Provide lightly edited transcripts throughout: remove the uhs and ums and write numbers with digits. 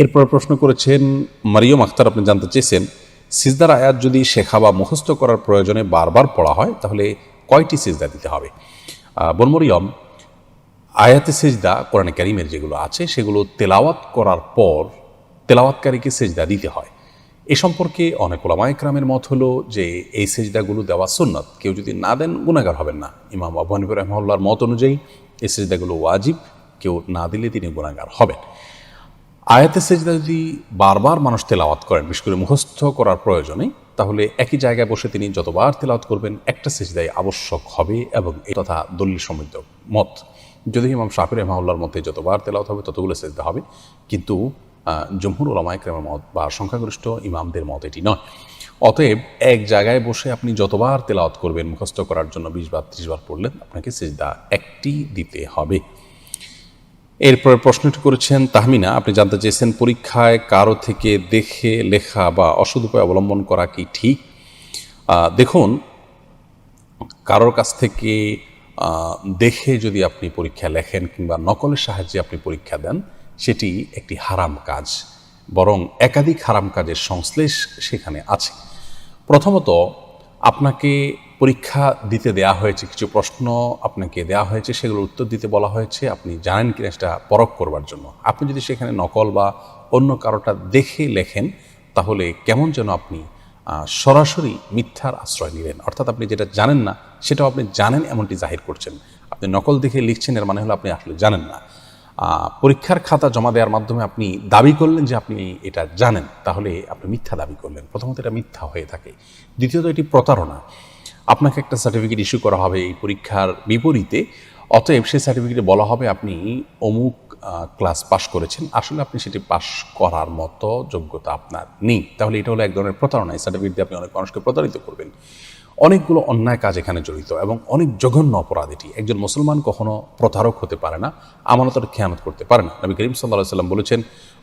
এরপর প্রশ্ন করেছেন মারিয়ম আখতার, আপনি জানতে চেয়েছেন সিজদার আয়াত যদি শেখা বা মুখস্থ করার প্রয়োজনে বারবার পড়া হয় তাহলে কয়টি সিজদা দিতে হবে? বোন মরিয়ম, আয়াতে সেজদা কোরআনে কারীমের যেগুলো আছে সেগুলো তেলাওয়াত করার পর তেলাওয়াতকারীকে সেজদা দিতে হয়। এ সম্পর্কে অনেক ওলামায়ে কেরামের মত হলো যে এই সেজদাগুলো দেওয়া সুন্নত, কেউ যদি না দেন গুনাহগার হবেন না। ইমাম আবু হানিফা রাহিমাহুল্লাহর মত অনুযায়ী এই সেজদাগুলো ওয়াজিব, কেউ না দিলে তিনি গুনাহগার হবেন। আয়াতে সেজদা যদি বারবার মানুষ তেলাওয়াত করেন, বিশেষ করে মুখস্থ করার প্রয়োজনে, তাহলে একই জায়গায় বসে তিনি যতবার তেলাওয়াত করবেন একটা সেজদাই আবশ্যক হবে, এবং এই তথা দলিল সমৃদ্ধ মত। যদি ইমাম শাফি রাহিমাহুল্লাহর মতে যতবার তেলাওয়াত হবে ততগুলো সেজদা হবে, কিন্তু জমহুর উলামায়ে কেরামের মত বা সংখ্যাগরিষ্ঠ ইমামদের মত এটি নয়। অতএব এক জায়গায় বসে আপনি যতবার তেলাওয়াত করবেন, মুখস্থ করার জন্য 20 বার 30 বার পড়লেন, আপনাকে সেজদা একটি দিতে হবে। এরপর প্রশ্নটি করেছেন তাহমিনা, আপনি জানতে চেয়েছেন পরীক্ষায় কারো থেকে দেখে লেখা বা অসৎ উপায় অবলম্বন করা কি ঠিক? দেখুন, কারোর কাছ থেকে দেখে যদি আপনি পরীক্ষা লেখেন কিংবা নকলের সাহায্যে আপনি পরীক্ষা দেন, সেটি একটি হারাম কাজ, বরং একাধিক হারাম কাজের সংশ্লেষ সেখানে আছে। প্রথমত, আপনাকে পরীক্ষা দিতে দেয়া হয়েছে, কিছু প্রশ্ন আপনাকে দেয়া হয়েছে, সেগুলোর উত্তর দিতে বলা হয়েছে, আপনি জানেন কিনা সেটা পরখ করবার জন্য। আপনি যদি সেখানে নকল বা অন্য কারোটা দেখে লেখেন, তাহলে কেমন যেন আপনি সরাসরি মিথ্যার আশ্রয় নিলেন। অর্থাৎ আপনি যেটা জানেন না সেটাও আপনি জানেন এমনটি জাহির করছেন। আপনি নকল দেখে লিখছেন, এর মানে হলো আপনি আসলে জানেন না। পরীক্ষার খাতা জমা দেওয়ার মাধ্যমে আপনি দাবি করলেন যে আপনি এটা জানেন, তাহলে আপনি মিথ্যা দাবি করলেন। প্রথমত এটা মিথ্যা হয়ে থাকে। দ্বিতীয়ত এটি প্রতারণা। আপনাকে একটা সার্টিফিকেট ইস্যু করা হবে এই পরীক্ষার বিপরীতে, অতএব সেই সার্টিফিকেটে বলা হবে আপনি অমুক ক্লাস পাস করেছেন, আসলে আপনি সেটি পাস করার মতো যোগ্যতা আপনার নেই। তাহলে এটা হলো এক ধরনের প্রতারণা। এই সার্টিফিকেট দিয়ে আপনি অনেক মানুষকে প্রতারিত করবেন। অনেকগুলো অন্যায় কাজ এখানে জড়িত এবং অনেক জঘন্য অপরাধ এটি। একজন মুসলমান কখনো প্রতারক হতে পারে না, আমানতের খেয়ানত করতে পারে না। নবী করিম সাল্লাল্লাহু আলাইহি সাল্লাম বলেছেন,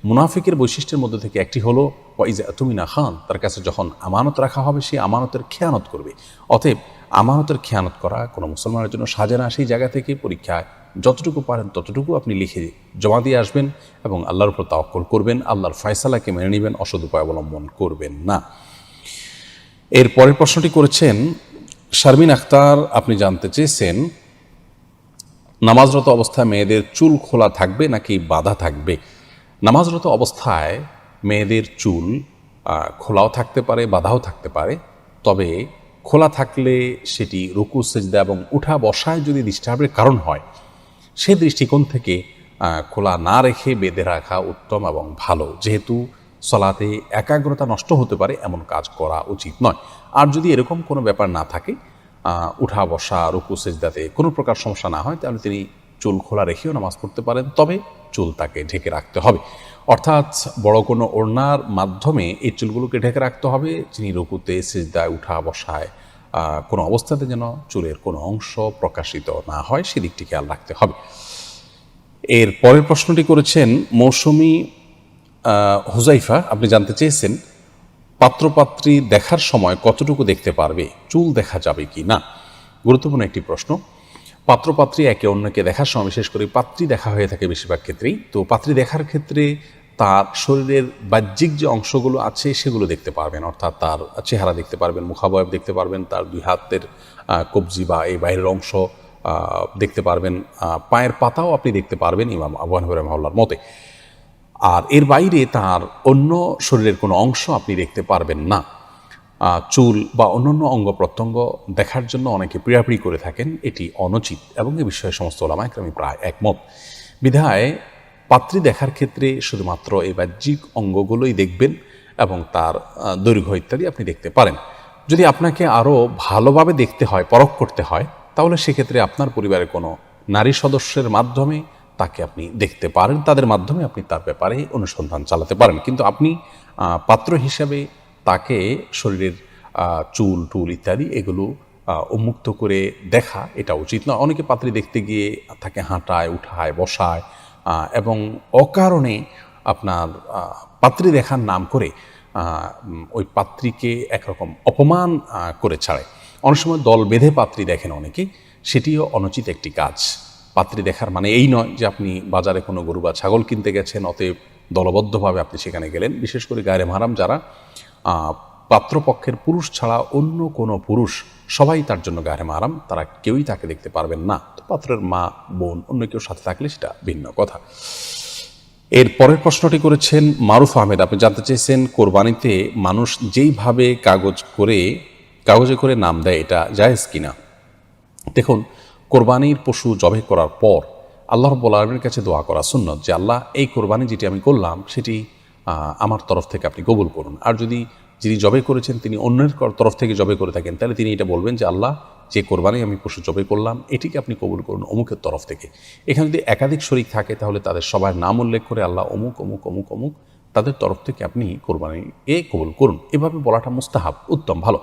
মুনাফিকের বৈশিষ্ট্যের মধ্যে থেকে একটি হলো ওয়াইজা তুমিনা খান, তার কাছে যখন আমানত রাখা হবে সে আমানতের খেয়ানত করবে। অতএব আমানতের খেয়ানত করা কোনো মুসলমানের জন্য সাজে না। সেই জায়গা থেকে পরীক্ষায় যতটুকু পারেন ততটুকু আপনি লিখে জমা দিয়ে আসবেন এবং আল্লাহর উপর তাওয়াক্কুল করবেন, আল্লাহর ফয়সালাকে মেনে নেবেন, অসৎ উপায় অবলম্বন করবেন না। এর পরের প্রশ্নটি করেছেন শারমিন আখতার, আপনি জানতে চেয়েছেন নামাজরত অবস্থায় মেয়েদের চুল খোলা থাকবে নাকি বাঁধা থাকবে? নামাজরত অবস্থায় মেয়েদের চুল খোলাও থাকতে পারে, বাঁধাও থাকতে পারে। তবে খোলা থাকলে সেটি রুকু সিজদা এবং উঠা বসায় যদি ডিস্টার্বের কারণ হয়, সে দৃষ্টিকোণ থেকে খোলা না রেখে বেঁধে রাখা উত্তম এবং ভালো, যেহেতু সলাতে একাগ্রতা নষ্ট হতে পারে এমন কাজ করা উচিত নয়। আর যদি এরকম কোনো ব্যাপার না থাকে, উঠা বসা রুকু সিজদাতে কোনো প্রকার সমস্যা না হয়, তাহলে তিনি চুল খোলা রেখেও নামাজ পড়তে পারেন, তবে চুল তাকে ঢেকে রাখতে হবে। অর্থাৎ বড় কোনো ওড়নার মাধ্যমে এই চুলগুলোকে ঢেকে রাখতে হবে। যিনি রুকুতে সিজদায় উঠা বসায় কোনো অবস্থাতে যেন চুলের কোনো অংশ প্রকাশিত না হয়, সেদিকটি খেয়াল রাখতে হবে। এর পরের প্রশ্নটি করেছেন মৌসুমি হুজাইফা, আপনি জানতে চেয়েছেন পাত্রপাত্রী দেখার সময় কতটুকু দেখতে পারবে, চুল দেখা যাবে কি না? গুরুত্বপূর্ণ একটি প্রশ্ন। পাত্রপাত্রী একে অন্যকে দেখার সময়, বিশেষ করে পাত্রী দেখা হয়ে থাকে বেশিরভাগ ক্ষেত্রেই, তো পাত্রী দেখার ক্ষেত্রে তার শরীরের বাহ্যিক যে অংশগুলো আছে সেগুলো দেখতে পারবেন। অর্থাৎ তার চেহারা দেখতে পারবেন, মুখাবয়ব দেখতে পারবেন, তার দুই হাতের কবজি বা এই বাইরের অংশ দেখতে পারবেন, পায়ের পাতাও আপনি দেখতে পারবেন ইমাম আবু হানিফা রাহিমাহুল্লাহর মতে। আর এর বাইরে তার অন্য শরীরের কোনো অংশ আপনি দেখতে পারবেন না। চুল বা অন্যান্য অঙ্গ প্রত্যঙ্গ দেখার জন্য অনেকে পীড়াপিড়ি করে থাকেন, এটি অনুচিত এবং এ বিষয়ে সমস্ত ওলামায়ে কেরাম প্রায় একমত। বিধায় পাত্রী দেখার ক্ষেত্রে শুধুমাত্র এই বাহ্যিক অঙ্গগুলোই দেখবেন এবং তার দৈর্ঘ্য ইত্যাদি আপনি দেখতে পারেন। যদি আপনাকে আরও ভালোভাবে দেখতে হয়, পরখ করতে হয়, তাহলে সেক্ষেত্রে আপনার পরিবারের কোনো নারী সদস্যের মাধ্যমে তাকে আপনি দেখতে পারেন, তাদের মাধ্যমে আপনি তার ব্যাপারে অনুসন্ধান চালাতে পারেন। কিন্তু আপনি পাত্র হিসাবে তাকে শরীরের চুল টুল ইত্যাদি এগুলো উন্মুক্ত করে দেখা এটা উচিত না। অনেকে পাত্রী দেখতে গিয়ে তাকে হাঁটায়, উঠায়, বসায় এবং অকারণে আপনার পাত্রী দেখার নাম করে ওই পাত্রীকে একরকম অপমান করে ছাড়ে। অনেক সময় দল বেঁধে পাত্রী দেখেন অনেকে, সেটিও অনুচিত একটি কাজ। পাত্রী দেখার মানে এই নয় যে আপনি বাজারে কোনো গরু বা ছাগল কিনতে গেছেন, অতএব দলবদ্ধভাবে আপনি সেখানে গেলেন, বিশেষ করে গায়রে মাহরাম যারা, পাত্রপক্ষের পুরুষ ছাড়া অন্য কোনো পুরুষ সবাই তার জন্য গায়রে মাহরাম, তারা কেউই তাকে দেখতে পারবেন না। তো পাত্রের মা, বোন, অন্য কেউ সাথে থাকলে সেটা ভিন্ন কথা। এর পরের প্রশ্নটি করেছেন মারুফ আহমেদ। আপনি জানতে চেয়েছেন কোরবানিতে মানুষ যেইভাবে কাগজে করে নাম দেয় এটা জায়েজ কিনা। দেখুন, কোরবানির পশু জবাই করার পর আল্লাহ রাব্বুল আলামিনের কাছে দোয়া করা সুন্নত যে আল্লাহ, এই কোরবানি যেটি আমি করলাম সেটি আমার তরফ থেকে আপনি কবুল করুন। আর যদি যিনি জবাই করেছেন তিনি অন্যের তরফ থেকে জবাই করে থাকেন, তাহলে তিনি এটা বলবেন যে আল্লাহ, যে কোরবানি আমি পশু জবাই করলাম এটিকে আপনি কবুল করুন অমুকের তরফ থেকে। এখানে যদি একাধিক শরীক থাকে তাহলে তাদের সবার নাম উল্লেখ করে আল্লাহ অমুক অমুক অমুক অমুক তাদের তরফ থেকে আপনি কোরবানি কবুল করুন, এভাবে বলাটা মুস্তাহাব, উত্তম, ভালো।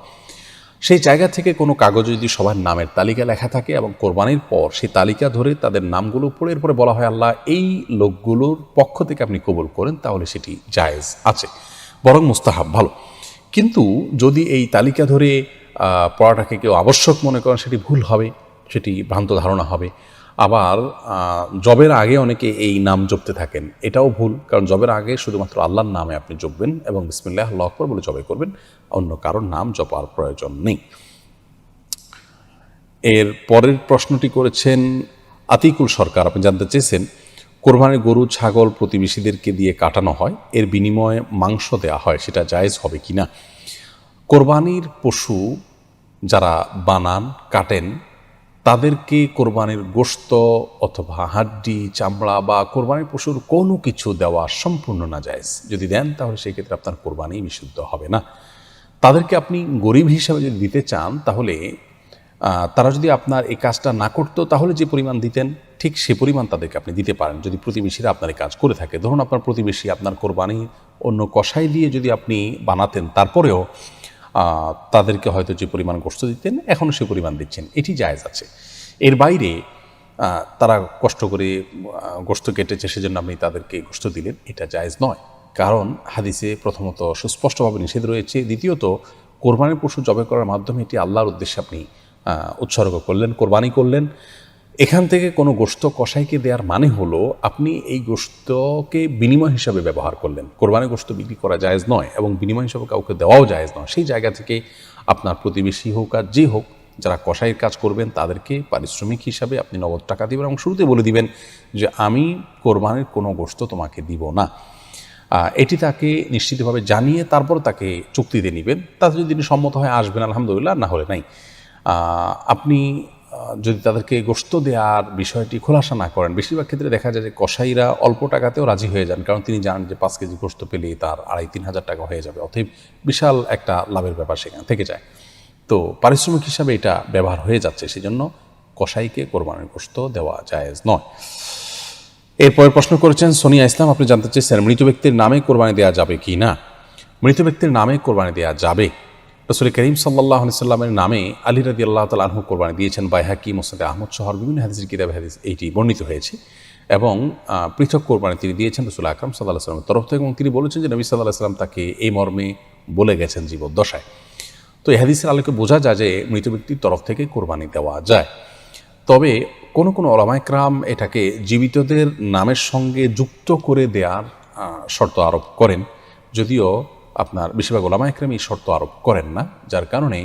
সেই জায়গা থেকে কোনো কাগজে যদি সবার নামের তালিকা লেখা থাকে এবং কোরবানির পর সেই তালিকা ধরে তাদের নামগুলো পড়ে এরপরে বলা হয় আল্লাহ, এই লোকগুলোর পক্ষ থেকে আপনি কবুল করেন, তাহলে সেটি জায়েজ আছে, বরং মুস্তাহাব, ভালো। কিন্তু যদি এই তালিকা ধরে পড়াটাকে কেউ আবশ্যক মনে করেন, সেটি ভুল হবে, সেটি ভ্রান্ত ধারণা হবে। আবার জবের আগে অনেকে এই নাম জপতে থাকেন, এটাও ভুল, কারণ জবের আগে শুধুমাত্র আল্লাহর নামে আপনি জপবেন এবং বিসমিল্লাহ আল্লাহু আকবার বলে জবাই করবেন, অন্য কারোর নাম জপার প্রয়োজন নেই। এর পরের প্রশ্নটি করেছেন আতিকুল সরকার। আপনি জানতে চেয়েছেন কোরবানির গরু ছাগল প্রতিবেশীদেরকে দিয়ে কাটানো হয়, এর বিনিময়ে মাংস দেওয়া হয়, সেটা জায়েজ হবে কিনা। কোরবানির পশু যারা বানান, কাটেন, তাদেরকে কোরবানির গোশত অথবা হাড্ডি, চামড়া বা কোরবানির পশুর কোনো কিছু দেওয়া সম্পূর্ণ নাজায়েজ। যদি দেন তাহলে সেই ক্ষেত্রে আপনার কোরবানি বিশুদ্ধ হবে না। তাদেরকে আপনি গরিব হিসাবে যদি দিতে চান, তাহলে তারা যদি আপনার এই কাজটা না করতো তাহলে যে পরিমাণ দিতেন ঠিক সে পরিমাণ তাদেরকে আপনি দিতে পারেন, যদি প্রতিবেশীরা আপনার এই কাজ করে থাকে। ধরুন আপনার প্রতিবেশী আপনার কোরবানি অন্য কষাই দিয়ে যদি আপনি বানাতেন, তারপরেও তাদেরকে হয়তো যে পরিমাণ গোশত দিতেন এখনও সে পরিমাণ দিচ্ছেন, এটি জায়েজ আছে। এর বাইরে তারা কষ্ট করে গোশত কেটেছে সেজন্য আপনি তাদেরকে গোশত দিলেন, এটা জায়েজ নয়। কারণ হাদিসে প্রথমত সুস্পষ্টভাবে নিষেধ রয়েছে, দ্বিতীয়ত কোরবানির পশু জবাই করার মাধ্যমে এটি আল্লাহর উদ্দেশ্যে আপনি উৎসর্গ করলেন, কোরবানি করলেন। এখান থেকে কোনো গোশত কসাইকে দেওয়ার মানে হলো আপনি এই গোশতকে বিনিময় হিসাবে ব্যবহার করলেন। কোরবানি গোশত বিক্রি করা জায়েজ নয় এবং বিনিময় হিসাবে কাউকে দেওয়াও জায়েজ নয়। সেই জায়গা থেকে আপনার প্রতিবেশী হোক আর যে হোক, যারা কসাইয়ের কাজ করবেন তাদেরকে পারিশ্রমিক হিসাবে আপনি নগদ টাকা দিবেন এবং শুরুতে বলে দিবেন যে আমি কোরবানির কোনো গোশত তোমাকে দিব না। এটি তাকে নিশ্চিতভাবে জানিয়ে তারপর তাকে চুক্তিতে নেবেন। তাতে যদি তিনি সম্মত হয় আসবেন, আলহামদুলিল্লাহ, না হলে নাই। আপনি যদি তাদেরকে গোশত দেওয়ার বিষয়টি খোলাসা না করেন, বেশিরভাগ ক্ষেত্রে দেখা যায় যে কসাইরা অল্প টাকাতেও রাজি হয়ে যান, কারণ তিনি জানেন যে 5 কেজি গোশত পেলে তার 2,5-3 হাজার টাকা হয়ে যাবে, অতএব বিশাল একটা লাভের ব্যাপার সেখানে থেকে যায়। তো পারিশ্রমিক হিসাবে এটা ব্যবহার হয়ে যাচ্ছে, সেজন্য কসাইকে কোরবানির গোশত দেওয়া জায়েজ নয়। এরপরে প্রশ্ন করেছেন সোনিয়া ইসলাম। আপনি জানতে চেয়েছেন মৃত ব্যক্তির নামে কোরবানি দেওয়া যাবে কি না। মৃত ব্যক্তির নামে কোরবানি দেওয়া যাবে। রাসূল করিম সাল্লাল্লাহু আলাইহি সাল্লামের নামে আলী রাদিয়াল্লাহু তাআলা আনহু কোরবানি দিয়েছেন। বাইহাকি, মুসনাদে আহমদ শহর বিভিন্ন হাদিসের কিতাবে হাদিস এইটি বর্ণিত হয়েছে এবং পৃথক কোরবানি তিনি দিয়েছেন রাসূল আকরাম সাল্লাল্লাহু আলাইহি সাল্লামের তরফ থেকে, এবং তিনি বলেছেন যে নবী সাল্লাল্লাহু আলাইহি সাল্লাম তাকে এই মর্মে বলে গেছেন জীবদ্দশায়। তো এই হাদিসের আলোকে বোঝা যায় যে মৃত ব্যক্তির তরফ থেকে কোরবানি দেওয়া যায়। তবে কোনো কোনো ওলামায়ে কেরাম এটাকে জীবিতদের নামের সঙ্গে যুক্ত করে দেওয়ার শর্ত আরোপ করেন, যদিও আপনার বেশিরভাগ ওলামায়ে কেরাম এই শর্ত আরোপ করেন না, যার কারণে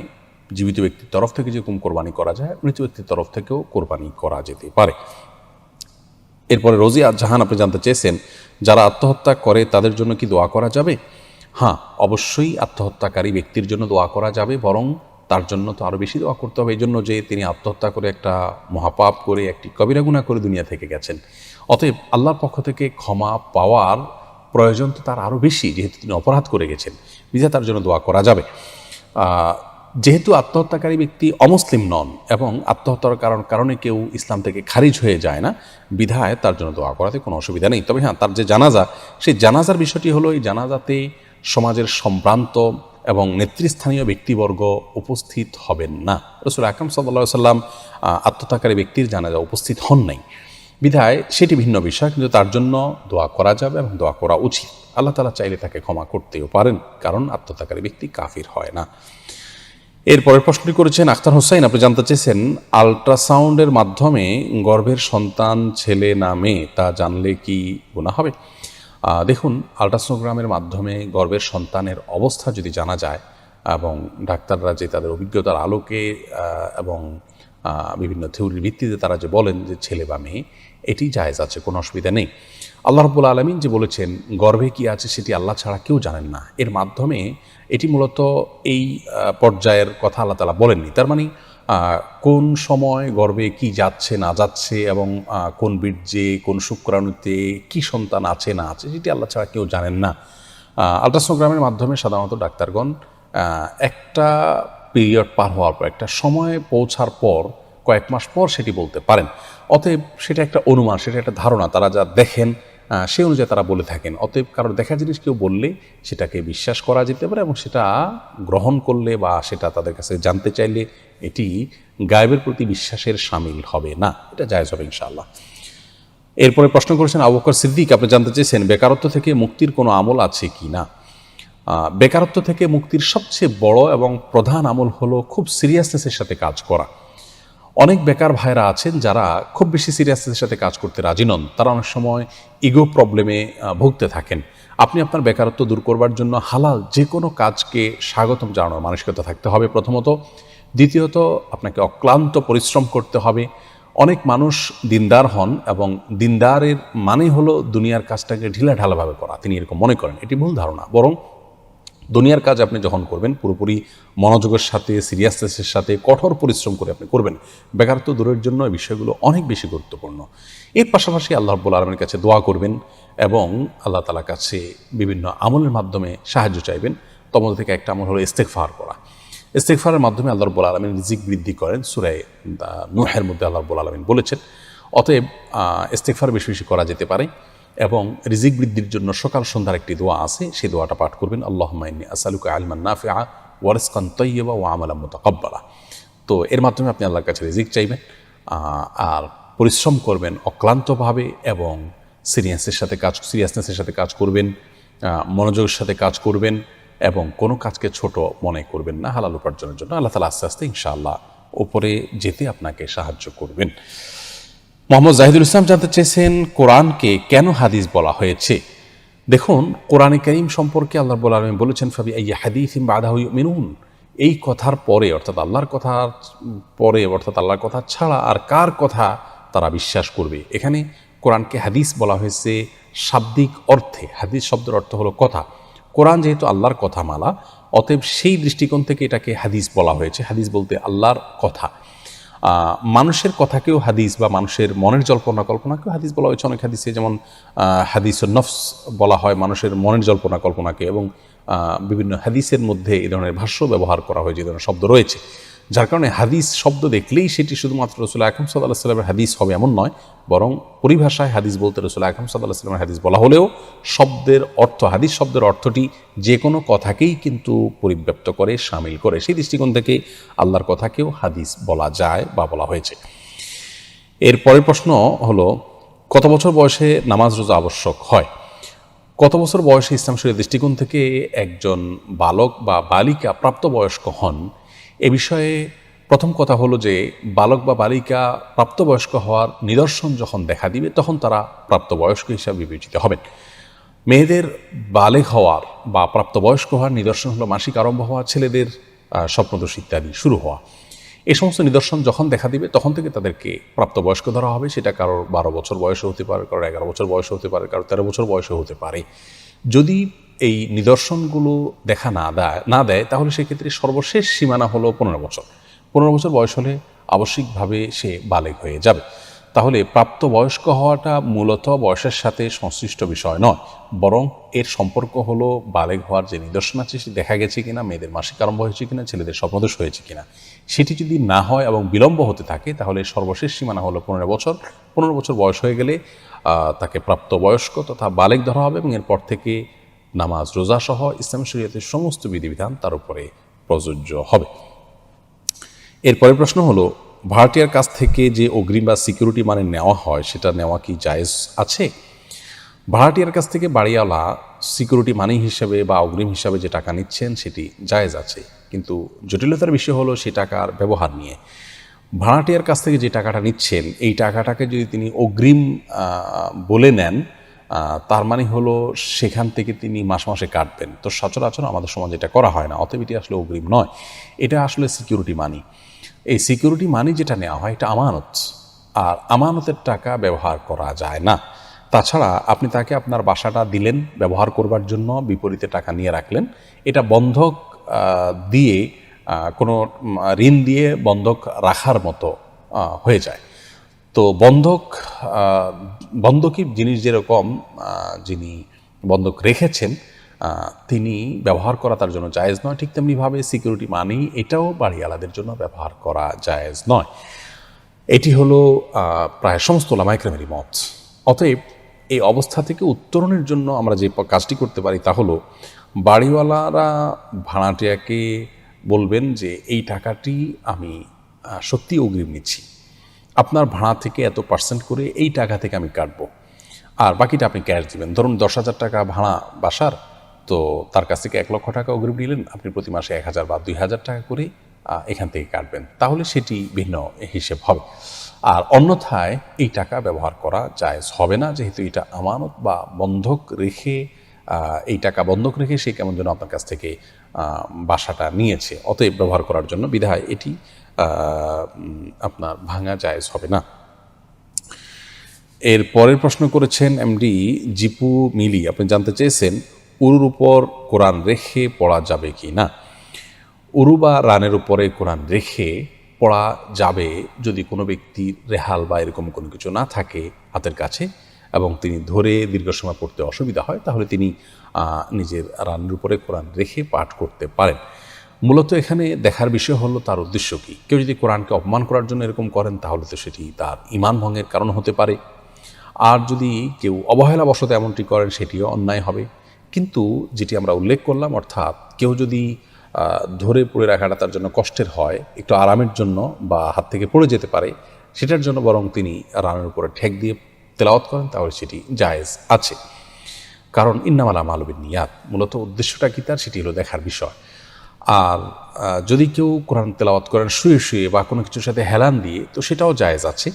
জীবিত ব্যক্তির তরফ থেকে যেরকম কোরবানি করা যায় মৃত ব্যক্তির তরফ থেকেও কোরবানি করা যেতে পারে। এরপরে রোজিয়া জাহান আপনি জানতে চেয়েছেন যারা আত্মহত্যা করে তাদের জন্য কি দোয়া করা যাবে। হ্যাঁ, অবশ্যই আত্মহত্যাকারী ব্যক্তির জন্য দোয়া করা যাবে, বরং তার জন্য তো আরও বেশি দোয়া করতে হবে, এই জন্য যে তিনি আত্মহত্যা করে একটা মহাপাপ করে একটি কবিরা গুনাহ করে দুনিয়া থেকে গেছেন। অতএব আল্লাহর পক্ষ থেকে ক্ষমা পাওয়ার প্রয়োজন তো তার আরও বেশি, যেহেতু তিনি অপরাধ করে গেছেন, বিধায় তার জন্য দোয়া করা যাবে। যেহেতু আত্মহত্যাকারী ব্যক্তি অমুসলিম নন এবং আত্মহত্যার কারণে কেউ ইসলাম থেকে খারিজ হয়ে যায় না, বিধায় তার জন্য দোয়া করাতে কোনো অসুবিধা নেই। তবে হ্যাঁ, তার যে জানাজা, সেই জানাজার বিষয়টি হলো এই জানাজাতে সমাজের সম্ভ্রান্ত এবং নেতৃস্থানীয় ব্যক্তিবর্গ উপস্থিত হবেন না। রাসূল আকরাম সাল্লাল্লাহু আলাইহি সাল্লাম আত্মহত্যাকারী ব্যক্তির জানাজা উপস্থিত হন নাই, বিধায় সেটি ভিন্ন বিষয়, কিন্তু তার জন্য দোয়া করা যাবে এবং দোয়া করা উচিত। আল্লাহ তাআলা চাইলে তাকে ক্ষমা করতেও পারেন, কারণ আত্মহত্যাকারী ব্যক্তি কাফির হয় না। এরপরের প্রশ্নটি করেছেন আখতার হোসাইন। আপনি জানতে চেয়েছেন আল্ট্রাসাউন্ডের মাধ্যমে গর্ভের সন্তান ছেলে না মেয়ে তা জানলে কি গুনাহ হবে। দেখুন, আল্ট্রাসোনোগ্রামের মাধ্যমে গর্ভের সন্তানের অবস্থা যদি জানা যায় এবং ডাক্তাররা যে তাদের অভিজ্ঞতার আলোকে এবং বিভিন্ন থিওরির ভিত্তিতে তারা যে বলেন যে ছেলে বা মেয়ে, এটি জায়েজ আছে, কোনো অসুবিধা নেই। আল্লাহ রাব্বুল আলামিন যে বলেছেন গর্ভে কি আছে সেটি আল্লাহ ছাড়া কেউ জানেন না, এর মাধ্যমে এটি মূলত এই পর্যায়ের কথা আল্লাহ তাআলা বলেননি। তার মানে কোন সময় গর্ভে কি যাচ্ছে না যাচ্ছে এবং কোন বীর্যে কোন শুক্রাণুতে কি সন্তান আছে না আছে সেটি আল্লাহ ছাড়া কেউ জানেন না। আল্ট্রাসোনোগ্রামের মাধ্যমে সাধারণত ডাক্তারগণ একটা পিরিয়ড পার হওয়ার পর, একটা সময় পৌঁছার পর, কয়েক মাস পর সেটি বলতে পারেন। অতএব সেটা একটা অনুমান, সেটা একটা ধারণা, তারা যা দেখেন সেই অনুযায়ী তারা বলে থাকেন। অতএব কারোর দেখা জিনিস কেউ বললে সেটাকে বিশ্বাস করা যেতে পারে এবং সেটা গ্রহণ করলে বা সেটা তাদের কাছে জানতে চাইলে এটি গায়েবের প্রতি বিশ্বাসের শামিল হবে না, এটা জায়েজ হবে ইনশাআল্লাহ। এরপরে প্রশ্ন করেছেন আবু বকর সিদ্দিক, আপনি জানতে চেয়েছেন বেকারত্ব থেকে মুক্তির কোনো আমল আছে কি না। বেকারত্ব থেকে মুক্তির সবচেয়ে বড় এবং প্রধান আমল হলো খুব সিরিয়াসনেসের সাথে কাজ করা। অনেক বেকার ভাইরা আছেন যারা খুব বেশি সিরিয়াসনেসের সাথে কাজ করতে রাজি নন, তারা অনেক সময় ইগো প্রবলেমে ভুগতে থাকেন। আপনি আপনার বেকারত্ব দূর করবার জন্য হালাল যে কোনো কাজকে স্বাগতম জানানোর মানসিকতা থাকতে হবে প্রথমত। দ্বিতীয়ত, আপনাকে অক্লান্ত পরিশ্রম করতে হবে। অনেক মানুষ দিনদার হন এবং দিনদারের মানে হলো দুনিয়ার কাজটাকে ঢিলাঢালাভাবে করা, তিনি এরকম মনে করেন। এটি ভুল ধারণা। বরং দুনিয়ার কাজ আপনি যখন করবেন পুরোপুরি মনোযোগের সাথে, সিরিয়াসনেসের সাথে, কঠোর পরিশ্রম করে আপনি করবেন। বেকারত্ব দূরের জন্য এই বিষয়গুলো অনেক বেশি গুরুত্বপূর্ণ। এর পাশাপাশি আল্লাহ রাব্বুল আলামিনের কাছে দোয়া করবেন এবং আল্লাহ তাআলার কাছে বিভিন্ন আমলের মাধ্যমে সাহায্য চাইবেন। তন্মধ্যে থেকে একটা আমল হলো ইস্তেগফার করা। ইস্তেগফারের মাধ্যমে আল্লাহ রাব্বুল আলামিন রিজিক বৃদ্ধি করেন, সূরা নূহের মধ্যে আল্লাহ রাব্বুল আলামিন বলেছেন। অতএব ইস্তেগফার বেশি বেশি করা যেতে পারে এবং রিজিক বৃদ্ধির জন্য সকাল সন্ধ্যার একটি দোয়া আছে, সেই দোয়াটা পাঠ করবেন, আল্লাহুম্মা ইন্নী আসআলুকা ইলমান নাফিআ ওয়া রিজকান তাইয়্যিবা ওয়া আমালান মুতাকাব্বালা। তো এর মাধ্যমে আপনি আল্লাহর কাছে রিজিক চাইবেন আর পরিশ্রম করবেন অক্লান্তভাবে এবং সিরিয়াসনেসের সাথে কাজ করবেন, মনোযোগের সাথে কাজ করবেন এবং কোনো কাজকে ছোট মনে করবেন না। হালাল উপার্জনের জন্য আল্লাহ তাআলা আস্তে আস্তে ইনশাআল্লাহ উপরে যেতে আপনাকে সাহায্য করবেন। মোহাম্মদ জাহিদুল ইসলাম জানতে চেয়েছেন কোরআনকে কেন হাদিস বলা হয়েছে। দেখুন, কোরআনে কারীম সম্পর্কে আল্লাহ রাব্বুল আলামিন বলেছেন ফাবি আইয়ি হাদিসিন বাদাহু ইউমিনুন। এই কথার পরে, অর্থাৎ আল্লাহর কথার পরে, অর্থাৎ আল্লাহর কথা ছাড়া আর কার কথা তারা বিশ্বাস করবে। এখানে কোরআনকে হাদিস বলা হয়েছে শাব্দিক অর্থে। হাদিস শব্দের অর্থ হলো কথা। কোরআন যেহেতু আল্লাহর কথা মালা, অতএব সেই দৃষ্টিকোণ থেকে এটাকে হাদিস বলা হয়েছে। হাদিস বলতে আল্লাহর কথা। মানুষের কথাকেও হাদিস বা মানুষের মনের জল্পনা কল্পনাকেও হাদিস বলা হয়েছে অনেক হাদিসে, যেমন হাদিসুন নফস বলা হয় মানুষের মনের জল্পনা কল্পনাকে, এবং বিভিন্ন হাদিসের মধ্যে এই ধরনের ভাষ্য ব্যবহার করা হয়, যে ধরনের শব্দ রয়েছে। যার কারণে হাদিস শব্দ দেখলেই সেটি শুধুমাত্র রাসূল আকরাম সাল্লাল্লাহু আলাইহি ওয়াসাল্লামের হাদিস হবে এমন নয়, বরং পরিভাষায় হাদিস বলতে রাসূল আকরাম সাল্লাল্লাহু আলাইহি ওয়াসাল্লামের হাদিস বলা হলেও শব্দের অর্থ, হাদিস শব্দের অর্থটি যে কোনো কথাকেই কিন্তু পরিব্যাপ্ত করে, শামিল করে। সেই দৃষ্টিকোণ থেকে আল্লাহর কথাকেও হাদিস বলা যায় বা বলা হয়েছে। এর পরের প্রশ্ন হলো, কত বছর বয়সে নামাজ রোজা আবশ্যক হয়। কত বছর বয়সে ইসলাম শরীয়তের দৃষ্টিকোণ থেকে একজন বালক বা বালিকা প্রাপ্তবয়স্ক হন, এ বিষয়ে প্রথম কথা হলো যে বালক বা বালিকা প্রাপ্তবয়স্ক হওয়ার নিদর্শন যখন দেখা দিবে তখন তারা প্রাপ্তবয়স্ক হিসাবে বিবেচিত হবেন। মেয়েদের বালেগ হওয়ার বা প্রাপ্তবয়স্ক হওয়ার নিদর্শন হলো মাসিক আরম্ভ হওয়া, ছেলেদের স্বপ্নদোষ ইত্যাদি শুরু হওয়া। এই সমস্ত নিদর্শন যখন দেখা দিবে তখন থেকে তাদেরকে প্রাপ্তবয়স্ক ধরা হবে। সেটা কারোর 12 বছর বয়সে হতে পারে, কারোর 11 বছর বয়সে হতে পারে, কারোর 13 বছর বয়সে হতে পারে। যদি এই নিদর্শনগুলো দেখা না দেয় তাহলে সেক্ষেত্রে সর্বশেষ সীমানা হলো 15 বছর। 15 বছর বয়স হলে আবশ্যিকভাবে সে বালেগ হয়ে যাবে। তাহলে প্রাপ্তবয়স্ক হওয়াটা মূলত বয়সের সাথে সংশ্লিষ্ট বিষয় নয়, বরং এর সম্পর্ক হলো বালেগ হওয়ার যে নিদর্শন আছে সেটি দেখা গেছে কিনা, মেয়েদের মাসিক আরম্ভ হয়েছে কিনা, ছেলেদের স্বপ্নদোষ হয়েছে কিনা। সেটি যদি না হয় এবং বিলম্ব হতে থাকে তাহলে সর্বশেষ সীমানা হলো 15 বছর। 15 বছর বয়স হয়ে গেলে তাকে প্রাপ্তবয়স্ক তথা বালেগ ধরা হবে এবং এরপর থেকে নামাজ রোজা সহ ইসলামী শরীয়তের সমস্ত বিধিবিধান তার উপরে প্রযোজ্য হবে। এরপরের প্রশ্ন হলো, ভাড়াটিয়ার কাছ থেকে যে অগ্রিম বা সিকিউরিটি মানে নেওয়া হয় সেটা নেওয়া কি জায়েজ আছে। ভাড়াটিয়ার কাছ থেকে বাড়িওয়ালা সিকিউরিটি মানি হিসেবে বা অগ্রিম হিসাবে যে টাকা নিচ্ছেন সেটি জায়েজ আছে, কিন্তু জটিলতার বিষয় হলো সেই টাকার ব্যবহার নিয়ে। ভাড়াটিয়ার কাছ থেকে যে টাকাটা নিচ্ছেন এই টাকাটাকে যদি তিনি অগ্রিম বলে নেন তার মানে হলো সেখান থেকে তিনি মাসে মাসে কাটবেন। তো সচরাচর আমাদের সমাজে এটা করা হয় না, অতএব এটি আসলে অগ্রিম নয়, এটা আসলে সিকিউরিটি মানি। এই সিকিউরিটি মানি যেটা নেওয়া হয় এটা আমানত, আর আমানতের টাকা ব্যবহার করা যায় না। তাছাড়া আপনি তাকে আপনার বাসাটা দিলেন ব্যবহার করবার জন্য, বিপরীতে টাকা নিয়ে রাখলেন, এটা বন্ধক দিয়ে কোনো ঋণ দিয়ে বন্ধক রাখার মতো হয়ে যায়। তো বন্ধকি জিনিস যেরকম যিনি বন্ধক রেখেছেন তিনি ব্যবহার করা তার জন্য জায়েজ নয়, ঠিক তেমনিভাবে সিকিউরিটি মানি এটাও বাড়িওয়ালাদের জন্য ব্যবহার করা জায়েজ নয়। এটি হলো প্রায় সমস্ত ওলামায়ে কেরামেরই মত। অতএব এই অবস্থা থেকে উত্তরণের জন্য আমরা যে কাজটি করতে পারি তা হলো বাড়িওয়ালারা ভাড়াটিয়াকে বলবেন যে এই টাকাটি আমি সত্যি অগ্রিম নিচ্ছি, আপনার ভাড়া থেকে এত % করে এই টাকা থেকে আমি কাটবো, আর বাকিটা আপনি ক্যাশ দিবেন। ধরুন 10,000 টাকা ভাড়া বাসার, তো তার কাছ থেকে 1 লক্ষ টাকা অগ্রিম নিলেন, আপনি প্রতি মাসে 1,000 বা 2,000 টাকা করে এখান থেকে কাটবেন, তাহলে সেটি ভিন্ন হিসেব হবে। আর অন্যথায় এই টাকা ব্যবহার করা জায়েজ হবে না, যেহেতু এটা আমানত বা বন্ধক রেখে, এই টাকা বন্ধক রেখে সে কেমন যেন আপনার কাছ থেকে বাসাটা নিয়েছে, অতএব ব্যবহার করার জন্য বিধায় এটি আপনার ভাঙা জায়েজ হবে না। এর পরের প্রশ্ন করেছেন এমডি জিপু মিলি, আপনি জানতে চেয়েছেন উরুর উপর কোরআন রেখে পড়া যাবে কি না। উরু বা রানের উপরে কোরআন রেখে পড়া যাবে যদি কোনো ব্যক্তির রেহাল বা এরকম কোনো কিছু না থাকে হাতের কাছে এবং তিনি ধরে দীর্ঘ সময় পড়তে অসুবিধা হয়, তাহলে তিনি নিজের রানের উপরে কোরআন রেখে পাঠ করতে পারেন। মূলত এখানে দেখার বিষয় হলো তার উদ্দেশ্য কী। কেউ যদি কোরআনকে অপমান করার জন্য এরকম করেন তাহলে তো সেটি তার ঈমান ভঙ্গের কারণ হতে পারে, আর যদি কেউ অবহেলাবশত এমনটি করেন সেটিও অন্যায় হবে। কিন্তু যেটি আমরা উল্লেখ করলাম, অর্থাৎ কেউ যদি ধরে পড়ে রাখাটা তার জন্য কষ্টের হয়, একটু আরামের জন্য বা হাত থেকে পড়ে যেতে পারে, সেটার জন্য বরং তিনি রানের উপরে ঠেক দিয়ে তেলাওয়াত করেন, তাহলে সেটি জায়েজ আছে। কারণ ইন্নামাল আমালু বিন্নিয়াত, মূলত উদ্দেশ্যটা কি তার সেটি হলো দেখার বিষয়। আর যদি কেউ কোরআন তেলাওয়াত করেন শুয়ে শুয়ে বা কোনো কিছুর সাথে হেলান দিয়ে, তো সেটাও জায়েজ আছে।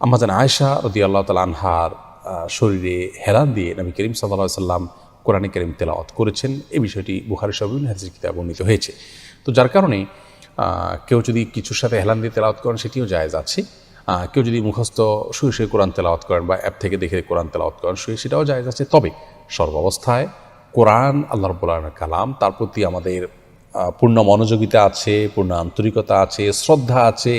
আম্মাজান আয়েশা রাদিয়াল্লাহু তাআলা আনহার শরীরে হেলান দিয়ে নবী করিম সাল্লাল্লাহু আলাইহি সাল্লাম কোরআনে কারীম তেলাওয়াত করেছেন, এই বিষয়টি বুখারী সহ বিভিন্ন হাদিসের কিতাবে বর্ণিত হয়েছে। তো যার কারণে কেউ যদি কিছুর সাথে হেলান দিয়ে তেলাওয়াত করেন সেটিও জায়েজ আছে। কেউ যদি মুখস্থ শুয়ে শুয়ে কোরআন তেলাওয়াত করেন বা অ্যাপ থেকে দেখে কোরআন তেলাওয়াত করেন শুয়ে, সেটাও জায়েজ আছে। তবে সর্বাবস্থায় কোরআন আল্লাহ রাব্বুল আলামিনের কালাম, তার প্রতি আমাদের পূর্ণ মনোযোগিতা আছে, পূর্ণ আন্তরিকতা আছে, শ্রদ্ধা আছে,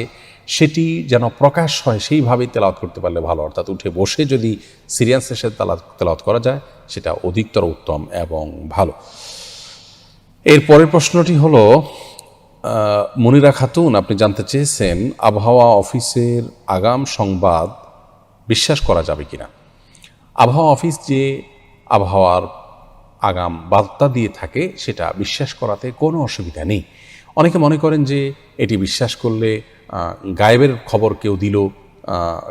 সেটি যেন প্রকাশ হয় সেইভাবেই তেলাওয়াত করতে পারলে ভালো। অর্থাৎ উঠে বসে যদি সিরিয়াসের সাথে তেলাওয়াত করা যায় সেটা অধিকতর উত্তম এবং ভালো। এর পরের প্রশ্নটি হলো মনিরা খাতুন, আপনি জানতে চেয়েছেন আবহাওয়া অফিসের আগাম সংবাদ বিশ্বাস করা যাবে কিনা। আবহাওয়া অফিস যে আবহাওয়ার আগাম বার্তা দিয়ে থাকে সেটা বিশ্বাস করাতে কোনো অসুবিধা নেই। অনেকে মনে করেন যে এটি বিশ্বাস করলে গায়েবের খবর কেউ দিল,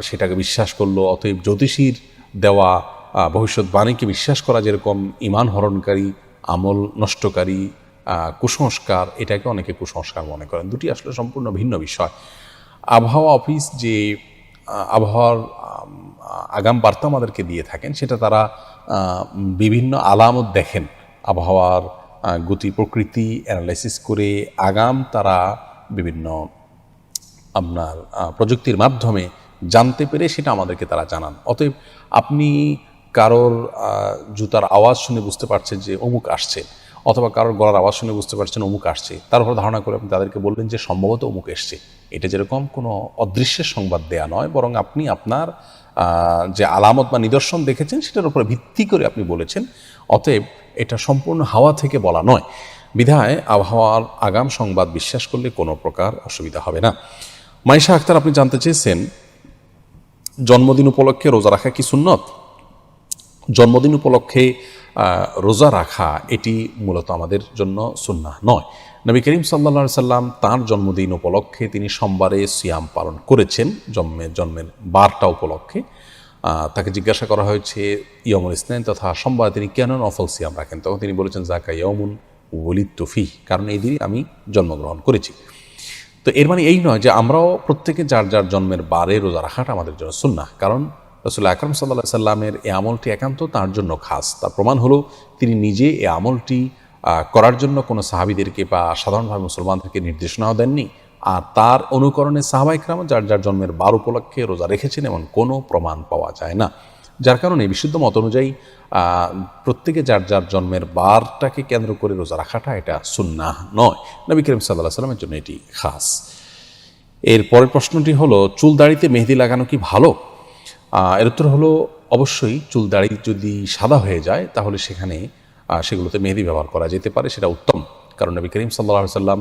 সেটাকে বিশ্বাস করলো, অতএব জ্যোতিষীর দেওয়া ভবিষ্যৎবাণীকে বিশ্বাস করা যেরকম ঈমান হরণকারী, আমল নষ্টকারী, কুসংস্কার, এটাকে অনেকে কুসংস্কার মনে করেন। দুটি আসলে সম্পূর্ণ ভিন্ন বিষয়। আবহাওয়া অফিস যে আবহাওয়ার আগাম বার্তা আমাদেরকে দিয়ে থাকেন, সেটা তারা বিভিন্ন আলামত দেখেন, আবহাওয়ার গতি প্রকৃতি অ্যানালাইসিস করে আগাম তারা বিভিন্ন আপনার প্রযুক্তির মাধ্যমে জানতে পেরে সেটা আমাদেরকে তারা জানান। অতএব আপনি কারোর জুতার আওয়াজ শুনে বুঝতে পারছেন যে অমুক আসছে, অথবা কারোর গলার আওয়াজ শুনে বুঝতে পারছেন অমুক আসছে, তার উপর ধারণা করে আপনি তাদেরকে বললেন যে সম্ভবত অমুক এসছে। এটা যেরকম কোনো অদৃশ্যের সংবাদ দেয়া নয়, বরং আপনি আপনার যে আলামত বা নিদর্শন দেখেছেন সেটার উপরে ভিত্তি করে আপনি বলেছেন। অতএব এটা সম্পূর্ণ হাওয়া থেকে বলা নয়, বিধায় আবহাওয়ার আগাম সংবাদ বিশ্বাস করলে কোনো প্রকার অসুবিধা হবে না। মাইশা আক্তার, আপনি জানতে চেয়েছেন জন্মদিন উপলক্ষে রোজা রাখা কি সুন্নত। জন্মদিন উপলক্ষে রোজা রাখা এটি মূলত আমাদের জন্য সুন্নাহ নয়। নবী করিম সাল্লাল্লাহু আলাইহি সাল্লাম তাঁর জন্মদিন উপলক্ষে তিনি সোমবারে সিয়াম পালন করেছেন, জন্মের বারটা উপলক্ষে। তাকে জিজ্ঞাসা করা হয়েছে ইয়মুল ইসনাইন তথা সোমবারে তিনি কেন নফল সিয়াম রাখেন, তখন তিনি বলেছেন যাকা ইয়মুন ওয়ালিদতু ফিহি, কারণ এই দিনই আমি জন্মগ্রহণ করেছি। তো এর মানে এই নয় যে আমরাও প্রত্যেকে যার যার জন্মের বারে রোজা রাখাটা আমাদের জন্য সুন্নাহ, কারণ রাসূল আকরাম সাল্লাল্লাহু আলাইহি সাল্লামের এই আমলটি একান্ত তার জন্য খাস। তার প্রমাণ হলো তিনি নিজে এই আমলটি করার জন্য কোনো সাহাবীদেরকে বা সাধারণভাবে মুসলমানদেরকে নির্দেশনাও দেননি, আর তার অনুকরণে সাহাবা ইকরাম যার যার জন্মের বার উপলক্ষে রোজা রেখেছেন এমন কোনো প্রমাণ পাওয়া যায় না। যার কারণে বিশুদ্ধ মত অনুযায়ী প্রত্যেকে যার যার জন্মের বারটাকে কেন্দ্র করে রোজা রাখাটা এটা সুন্নাহ নয়, নবী করিম সাল্লাল্লাহু আলাইহি সাল্লামের জন্য এটি খাস। এর পরের প্রশ্নটি হলো, চুল দাড়িতে মেহেদি লাগানো কি ভালো? এর উত্তর হলো অবশ্যই। চুল দাড়ি যদি সাদা হয়ে যায় তাহলে সেগুলোতে মেহেদি ব্যবহার করা যেতে পারে, সেটা উত্তম। কারণ নবী করিম সাল্লাল্লাহু আলাইহি সাল্লাম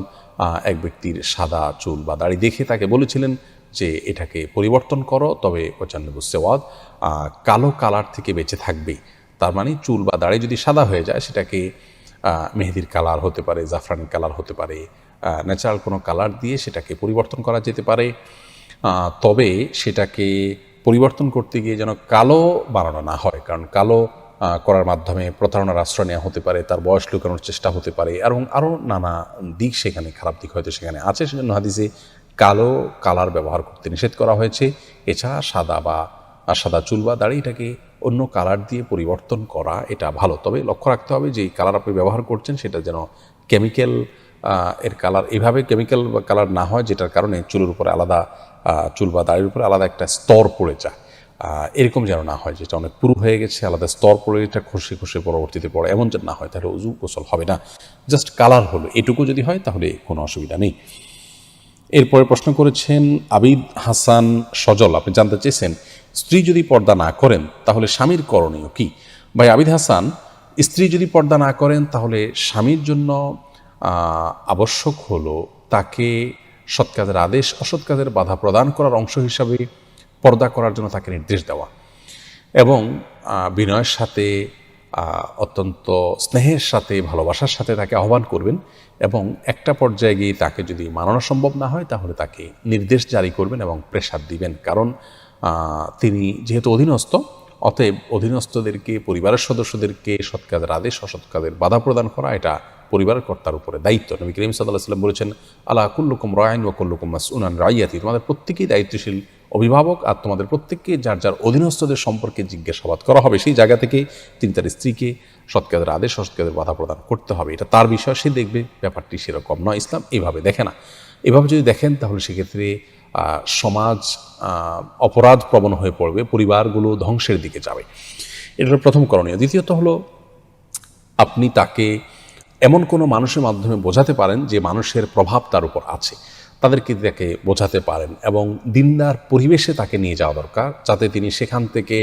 এক ব্যক্তির সাদা চুল বা দাড়ি দেখে তাকে বলেছিলেন যে এটাকে পরিবর্তন করো, তবে ওয়াজান্নিবুস সাওয়াদ, কালো কালার থেকে বেঁচে থাকবে। তার মানে চুল বা দাড়ি যদি সাদা হয়ে যায় সেটাকে মেহেদির কালার হতে পারে, জাফরানি কালার হতে পারে, ন্যাচারাল কোনো কালার দিয়ে সেটাকে পরিবর্তন করা যেতে পারে। তবে সেটাকে পরিবর্তন করতে গিয়ে যেন কালো বানানো না হয়, কারণ কালো করার মাধ্যমে প্রতারণার আশ্রয় নেওয়া হতে পারে, তার বয়স লুকানোর চেষ্টা হতে পারে, এবং আরও নানা দিক সেখানে, খারাপ দিক হয়তো সেখানে আছে। সেজন্য হাদিসে কালো কালার ব্যবহার করতে নিষেধ করা হয়েছে। এছাড়া সাদা চুল বা দাড়িটাকে অন্য কালার দিয়ে পরিবর্তন করা এটা ভালো। তবে লক্ষ্য রাখতে হবে যে কালার আপনি ব্যবহার করছেন সেটা যেন কেমিক্যাল এর কালার, এভাবে কেমিক্যাল কালার না হয় যেটার কারণে চুলের উপরে আলাদা, চুল বা দাড়ির উপরে আলাদা একটা স্তর পড়ে যায়। এরকম যেন না হয়, যেটা অনেক পুরু হয়ে গেছে, আলাদা স্তর পড়ে এটা খসে খসে পরবর্তীতে পড়ে, এমন যেন না হয়, তাহলে উজু গোসল হবে না। জাস্ট কালার হলো এটুকু যদি হয় তাহলে কোনো অসুবিধা নেই। এরপরে প্রশ্ন করেছেন আবিদ হাসান সজল, আপনি জানতে চেয়েছেন স্ত্রী যদি পর্দা না করেন তাহলে স্বামীর করণীয় কি? ভাই আবিদ হাসান, স্ত্রী যদি পর্দা না করেন তাহলে স্বামীর জন্য আবশ্যক হলো তাকে সৎ কাজের আদেশ, অসৎ কাজের বাধা প্রদান করার অংশ হিসাবে পর্দা করার জন্য তাকে নির্দেশ দেওয়া, এবং বিনয়ের সাথে, অত্যন্ত স্নেহের সাথে, ভালোবাসার সাথে তাকে আহ্বান করবেন, এবং একটা পর্যায়ে গিয়ে তাকে যদি মানানো সম্ভব না হয় তাহলে তাকে নির্দেশ জারি করবেন এবং প্রেসার দিবেন। কারণ তিনি যেহেতু অধীনস্থ, অতএব অধীনস্থদেরকে, পরিবারের সদস্যদেরকে সৎ কাজের আদেশ, অসৎ কাজের বাধা প্রদান করা এটা পরিবারের কর্তার উপরে দায়িত্ব। নবী করিম সাল্লাল্লাহু আলাইহি ওয়াসাল্লাম বলেছেন, আলা কুল্লুকুম রাইন ওয়া কুল্লুকুম মাসউলুন আন রাইয়াতি, তোমাদের প্রত্যেকেই দায়িত্বশীল অভিভাবক, আর তোমাদের প্রত্যেককে যার যার অধীনস্থদের সম্পর্কে জিজ্ঞাসাবাদ করা হবে। সেই জায়গা থেকে তিনি তার স্ত্রীকে সৎ কাজের আদেশ, অসৎ কাজের বাধা প্রদান করতে হবে, এটা তার বিষয়, সে দেখবে। ব্যাপারটি সেরকম নয়, ইসলাম এইভাবে দেখে না। এভাবে যদি দেখেন তাহলে সেক্ষেত্রে সমাজ অপরাধ প্রবণ হয়ে পড়বে, পরিবারগুলো ধ্বংসের দিকে যাবে। এটা হলো প্রথম করণীয়। দ্বিতীয়ত হলো আপনি তাকে এমন কোনো মানুষের মাধ্যমে বোঝাতে পারেন যে মানুষের প্রভাব তার উপর আছে, তাদেরকে তাকে বোঝাতে পারেন, এবং দিনদার পরিবেশে তাকে নিয়ে যাওয়া দরকার, যাতে তিনি সেখান থেকে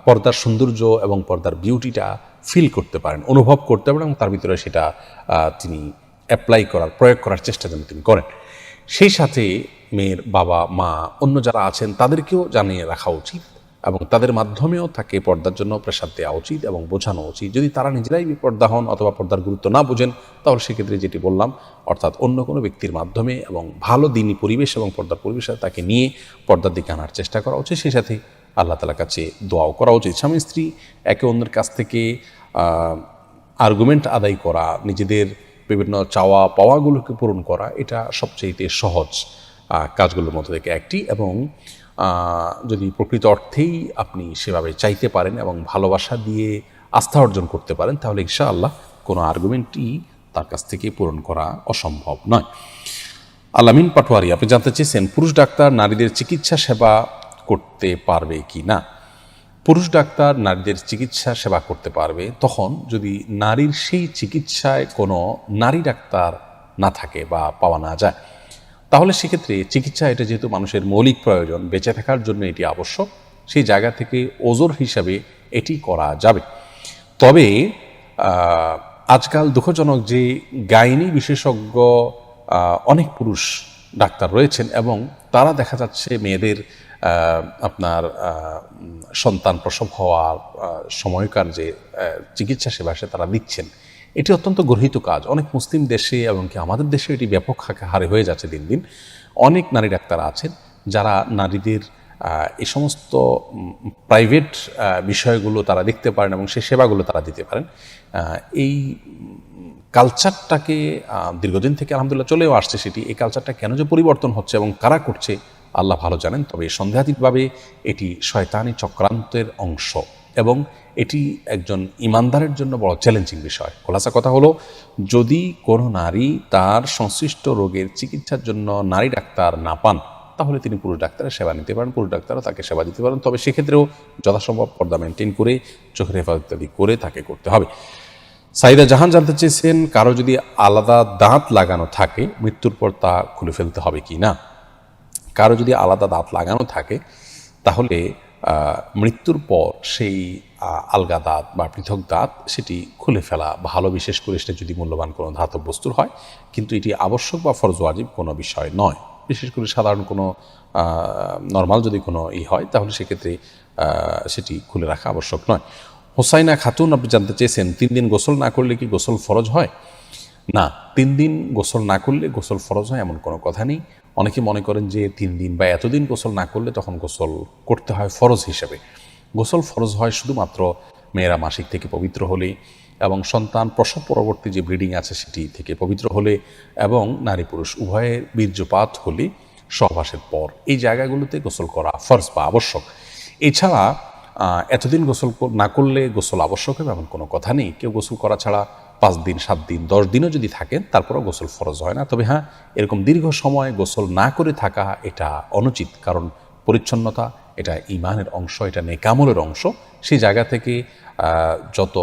পর্দার সৌন্দর্য এবং পর্দার বিউটিটা ফিল করতে পারেন, অনুভব করতে পারেন, এবং তার ভিতরে সেটা তিনি অ্যাপ্লাই করার, প্রয়োগ করার চেষ্টা যেন তিনি করেন। সেই সাথে মেয়ের বাবা মা, অন্য যারা আছেন তাদেরকেও জানিয়ে রাখা উচিত, এবং তাদের মাধ্যমেও তাকে পর্দার জন্য প্রেসার দেওয়া উচিত এবং বোঝানো উচিত। যদি তারা নিজেরাই বিপর্দা হন অথবা পর্দার গুরুত্ব না বোঝেন তাহলে সেক্ষেত্রে যেটি বললাম, অর্থাৎ অন্য কোনো ব্যক্তির মাধ্যমে এবং ভালো দিনী পরিবেশ এবং পর্দার পরিবেশে তাকে নিয়ে পর্দার দিকে আনার চেষ্টা করা উচিত। সেই সাথে আল্লাহ তাআলার কাছে দোয়াও করা উচিত। স্বামী স্ত্রী একে অন্যের কাছ থেকে আর্গুমেন্ট আদায় করা, নিজেদের বিভিন্ন চাওয়া পাওয়াগুলোকে পূরণ করা, এটা সবচেয়ে সহজ কাজগুলোর মধ্যে থেকে একটি। এবং যদি প্রকৃত অর্থেই আপনি সেভাবে চাইতে পারেন এবং ভালোবাসা দিয়ে আস্থা অর্জন করতে পারেন তাহলে ইনশাআল্লাহ কোনো আর্গুমেন্টই তার কাছ থেকে পূরণ করা অসম্ভব নয়। আলামিন পাটোয়ারি, আপনি জানতে চেয়েছেন পুরুষ ডাক্তার নারীদের চিকিৎসা সেবা করতে পারবে কি না? পুরুষ ডাক্তার নারীদের চিকিৎসা সেবা করতে পারবে তখন যদি নারীর সেই চিকিৎসায় কোনো নারী ডাক্তার না থাকে বা পাওয়া না যায়। তাহলে সেক্ষেত্রে চিকিৎসা, এটা যেহেতু মানুষের মৌলিক প্রয়োজন, বেঁচে থাকার জন্য এটি আবশ্যক, সেই জায়গা থেকে ওজোর হিসাবে এটি করা যাবে। তবে আজকাল দুঃখজনক যে গাইনি বিশেষজ্ঞ অনেক পুরুষ ডাক্তার রয়েছেন, এবং তারা দেখা যাচ্ছে মেয়েদের আপনার সন্তান প্রসব হওয়ার সময়কার যে চিকিৎসা সেবা সে তারা দিচ্ছেন, এটি অত্যন্ত গর্হিত কাজ। অনেক মুসলিম দেশে এবং কি আমাদের দেশে এটি ব্যাপক হারে হয়ে যাচ্ছে দিন দিন। অনেক নারী ডাক্তার আছেন যারা নারীদের এই সমস্ত প্রাইভেট বিষয়গুলো তারা দেখতে পারেন এবং সেই সেবাগুলো তারা দিতে পারেন। এই কালচারটাকে দীর্ঘদিন থেকে আলহামদুলিল্লাহ চলেও আসছে, সেটি এই কালচারটা কেন যে পরিবর্তন হচ্ছে এবং কারা করছে আল্লাহ ভালো জানেন। তবে সন্দেহাতীতভাবে এটি শয়তানি চক্রান্তের অংশ এবং এটি একজন ইমানদারের জন্য বড় চ্যালেঞ্জিং বিষয়। খোলাসা কথা হলো, যদি কোনো নারী তার সংশ্লিষ্ট রোগের চিকিৎসার জন্য নারী ডাক্তার না পান, তাহলে তিনি পুরুষ ডাক্তারের সেবা নিতে পারেন, পুরুষ ডাক্তারও তাকে সেবা দিতে পারেন। তবে সেক্ষেত্রেও যথাসম্ভব পর্দা মেনটেন করে, চোখের হেফাজত ইত্যাদি করে তাকে করতে হবে। সাইদা জাহান জানতে চেয়েছেন, কারো যদি আলাদা দাঁত লাগানো থাকে মৃত্যুর পর তা খুলে ফেলতে হবে কি না। কারো যদি আলাদা দাঁত লাগানো থাকে তাহলে মৃত্যুর পর সেই আলগা দাঁত বা পৃথক দাঁত সেটি খুলে ফেলা ভালো, বিশেষ করে সেটা যদি মূল্যবান কোনো ধাতব বস্তুর হয়। কিন্তু এটি আবশ্যক বা ফরজ ওয়াজিব কোনো বিষয় নয়। বিশেষ করে সাধারণ কোনো নর্মাল যদি কোনো হয় তাহলে সেক্ষেত্রে সেটি খুলে রাখা আবশ্যক নয়। হোসাইনা খাতুন আপনি জানতে চেয়েছেন, 3 দিন গোসল না করলে কি গোসল ফরজ হয়? না, 3 দিন গোসল না করলে গোসল ফরজ হয় এমন কোনো কথা নেই। অনেকে মনে করেন যে 3 দিন বা এতদিন গোসল না করলে তখন গোসল করতে হয় ফরজ হিসেবে। গোসল ফরজ হয় শুধুমাত্র মেয়েরা মাসিক থেকে পবিত্র হলে এবং সন্তান প্রসব পরবর্তী যে ব্লিডিং আছে সেটি থেকে পবিত্র হলে এবং নারী পুরুষ উভয়ের বীর্যপাত হলে সহবাসের পর এই জায়গাগুলোতে গোসল করা ফরজ বা আবশ্যক। এছাড়া এতদিন গোসল না করলে গোসল আবশ্যক হবে এমন কোনো কথা নেই। কেউ গোসল করা ছাড়া 5 দিন, 7 দিন, 10 দিনও যদি থাকেন তারপরেও গোসল ফরজ হয় না। তবে হ্যাঁ, এরকম দীর্ঘ সময় গোসল না করে থাকা এটা অনুচিত, কারণ পরিচ্ছন্নতা এটা ঈমানের অংশ, এটা নেকামলের অংশ। সেই জায়গা থেকে যত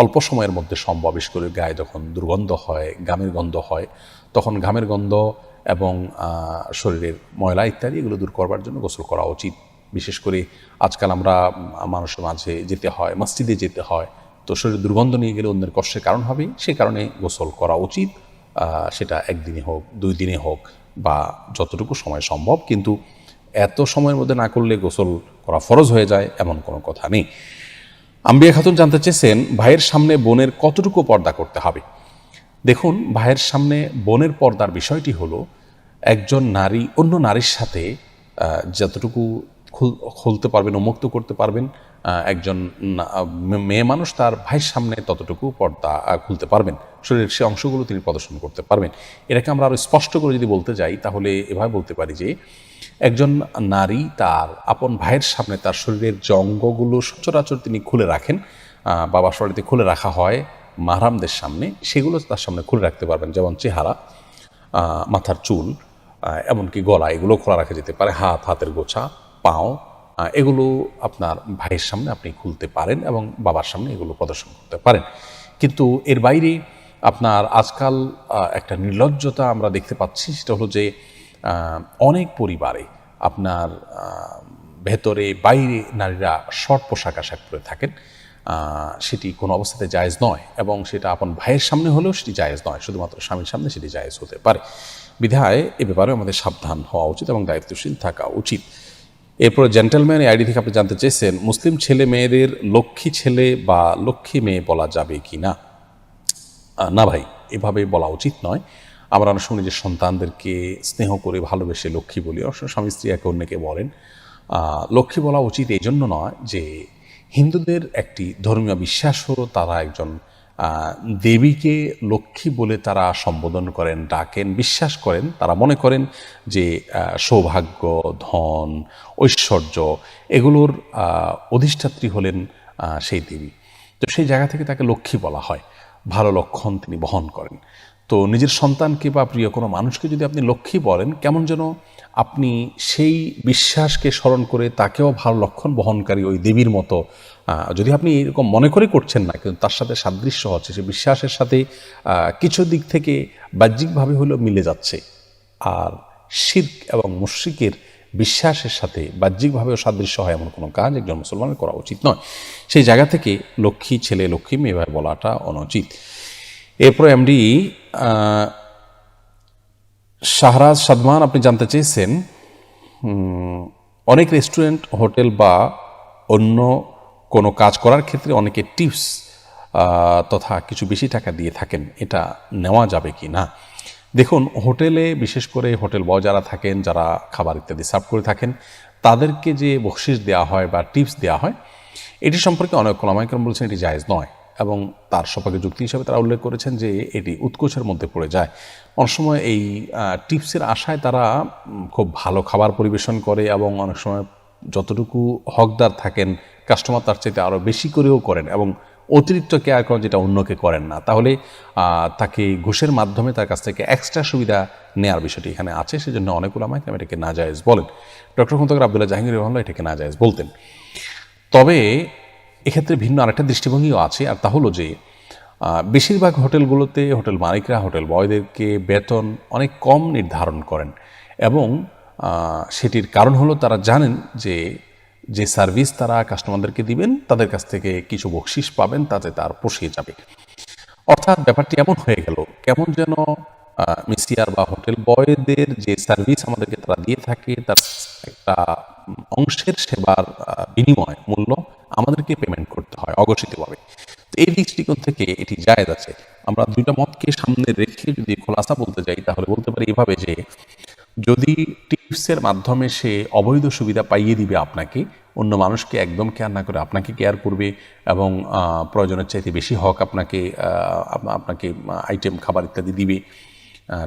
অল্প সময়ের মধ্যে সম্ভব, বিশেষ করে গায়ে যখন দুর্গন্ধ হয়, ঘামের গন্ধ হয়, তখন ঘামের গন্ধ এবং শরীরের ময়লা ইত্যাদি এগুলো দূর করবার জন্য গোসল করা উচিত। বিশেষ করে আজকাল আমরা মানুষের মাঝে যেতে হয়, মসজিদে যেতে হয়, তো শরীরে দুর্গন্ধ নিয়ে গেলে অন্যের কষ্টের কারণ হবে, সে কারণে গোসল করা উচিত। সেটা একদিনে হোক, 2 দিনে হোক বা যতটুকু সময় সম্ভব, কিন্তু এত সময়ের মধ্যে না করলে গোসল করা ফরজ হয়ে যায় এমন কোনো কথা নেই। আম্বিয়া খাতুন জানতে চেয়েছেন, ভাইয়ের সামনে বোনের কতটুকু পর্দা করতে হবে? দেখুন, ভাইয়ের সামনে বোনের পর্দার বিষয়টি হলো, একজন নারী অন্য নারীর সাথে যতটুকু খুলতে পারবেন, উন্মুক্ত করতে পারবেন, একজন মেয়ে মানুষ তার ভাইয়ের সামনে ততটুকু পর্দা খুলতে পারবেন, শরীরের সে অংশগুলো তিনি প্রদর্শন করতে পারবেন। এটাকে আমরা আরও স্পষ্ট করে যদি বলতে যাই তাহলে এভাবে বলতে পারি যে, একজন নারী তার আপন ভাইয়ের সামনে তার শরীরের যে অঙ্গগুলো সচরাচর তিনি খুলে রাখেন, বাবা শরীরে খুলে রাখা হয় মাহরামদের সামনে, সেগুলো তার সামনে খুলে রাখতে পারবেন। যেমন চেহারা, মাথার চুল, এমনকি গলা, এগুলো খোলা রাখা যেতে পারে। হাতের গোছা, পাও, এগুলো আপনার ভাইয়ের সামনে আপনি খুলতে পারেন এবং বাবার সামনে এগুলো প্রদর্শন করতে পারেন। কিন্তু এর বাইরে আপনার আজকাল একটা নির্লজ্জতা আমরা দেখতে পাচ্ছি, সেটা হলো যে অনেক পরিবারে আপনার ভেতরে বাইরে নারীরা শর্ট পোশাক আশাক পরে থাকেন। সেটি কোনো অবস্থাতে জায়েজ নয় এবং সেটা আপন ভাইয়ের সামনে হলেও সেটি জায়েজ নয়, শুধুমাত্র স্বামীর সামনে সেটি জায়েজ হতে পারে। বিধায় এ ব্যাপারে আমাদের সাবধান হওয়া উচিত এবং দায়িত্বশীল থাকা উচিত। এরপরে জেন্টেলম্যান আইডি থেকে আপনি জানতে চেয়েছেন, মুসলিম ছেলে মেয়েদের লক্ষ্মী ছেলে বা লক্ষ্মী মেয়ে বলা যাবে কি না? না ভাই, এভাবে বলা উচিত নয়। আমরা অনেক সময় নিজের সন্তানদেরকে স্নেহ করে ভালোবেসে লক্ষ্মী বলি, অবশ্য স্বামী স্ত্রী একে অন্যকে বলেন। লক্ষ্মী বলা উচিত এই জন্য নয় যে হিন্দুদের একটি ধর্মীয় বিশ্বাস হলো তারা একজন দেবীকে লক্ষ্মী বলে তারা সম্বোধন করেন, ডাকেন, বিশ্বাস করেন। তারা মনে করেন যে সৌভাগ্য, ধন, ঐশ্বর্য এগুলোর অধিষ্ঠাত্রী হলেন সেই দেবী। তো সেই জায়গা থেকে তাকে লক্ষ্মী বলা হয়, ভালো লক্ষণ তিনি বহন করেন। তো নিজের সন্তানকে বা প্রিয় কোনো মানুষকে যদি আপনি লক্ষ্মী বলেন, কেমন যেন আপনি সেই বিশ্বাসকে স্মরণ করে তাকেও ভালো লক্ষণ বহনকারী ওই দেবীর মতো, যদি আপনি এরকম মনে করে করছেন না, কিন্তু তার সাথে সাদৃশ্য হচ্ছে, সে বিশ্বাসের সাথে কিছু দিক থেকে বাহ্যিকভাবে হলেও মিলে যাচ্ছে। আর শিরক এবং মুশরিকের বিশ্বাসের সাথে বাহ্যিকভাবেও সাদৃশ্য হয় এমন কোনো কাজ একজন মুসলমানের করা উচিত নয়। সেই জায়গা থেকে লক্ষ্মী ছেলে, লক্ষ্মী মেয়ে এভাবে বলাটা অনুচিত। এরপর এমডি শাহরাজ সাদমান আপনি জানতে চেয়েছেন, অনেক রেস্টুরেন্ট, হোটেল বা অন্য কোনো কাজ করার ক্ষেত্রে অনেকে টিপস তথা কিছু বেশি টাকা দিয়ে থাকেন, এটা নেওয়া যাবে কি না? দেখুন, হোটেলে বিশেষ করে হোটেল বয় যারা থাকেন, যারা খাবার ইত্যাদি সার্ভ করে থাকেন, তাদেরকে যে বকশিশ দেওয়া হয় বা টিপস দেওয়া হয়, এটি সম্পর্কে অনেক ওলামায়ে কেরাম বলছেন এটি জায়েজ নয়। এবং তার সপক্ষে যুক্তি হিসেবে তারা উল্লেখ করেছেন যে এটি উৎকোচের মধ্যে পড়ে যায়। অনেক সময় এই টিপসের আশায় তারা খুব ভালো খাবার পরিবেশন করে এবং অনেক সময় যতটুকু হকদার থাকেন কাস্টমার তার চাইতে আরও বেশি করেও করেন এবং অতিরিক্ত কেয়ার করেন, যেটা অন্যকে করেন না। তাহলে তাকে ঘুষের মাধ্যমে তার কাছ থেকে এক্সট্রা সুবিধা নেওয়ার বিষয়টি এখানে আছে। সেজন্য অনেক উলামা কেরাম এটাকে নাজায়েজ বলেন। ডক্টর খন্দকার আব্দুল্লাহ জাহাঙ্গীর রহমানুল্লাহ এটাকে নাজায়েজ বলতেন। তবে এক্ষেত্রে ভিন্ন আরেকটা দৃষ্টিভঙ্গিও আছে, আর তা হলো যে বেশিরভাগ হোটেলগুলোতে হোটেল মালিকরা হোটেল বয়দেরকে বেতন অনেক কম নির্ধারণ করেন এবং সেটির কারণ হলো তারা জানেন যে সার্ভিস তারা কাস্টমারদেরকে দিবেন তাদের কাছ থেকে কিছু বকশিস পাবেন, তাতে তার পোষিয়ে যাবে। অর্থাৎ ব্যাপারটি এমন হয়ে গেল কেমন যেন মিসিয়ার বা হোটেল বয়দের যে সার্ভিস আমাদেরকে তারা দিয়ে থাকে তার একটা অংশের সেবার বিনিময় মূল্য আমাদেরকে পেমেন্ট করতে হয় অঘোষিতভাবে। এই দৃষ্টিকোণ থেকে এটি জায়েজ আছে। আমরা দুইটা মতকে সামনে রেখে যদি খোলাসা বলতে যাই তাহলে বলতে পারি এভাবে যে যদি টিপসের মাধ্যমে সে অবৈধ সুবিধা পাইয়ে দিবে আপনাকে, অন্য মানুষকে একদম কেয়ার না করে আপনাকে কেয়ার করবে এবং প্রয়োজনের চাইতে বেশি হক আপনাকে আইটেম খাবার ইত্যাদি দিবে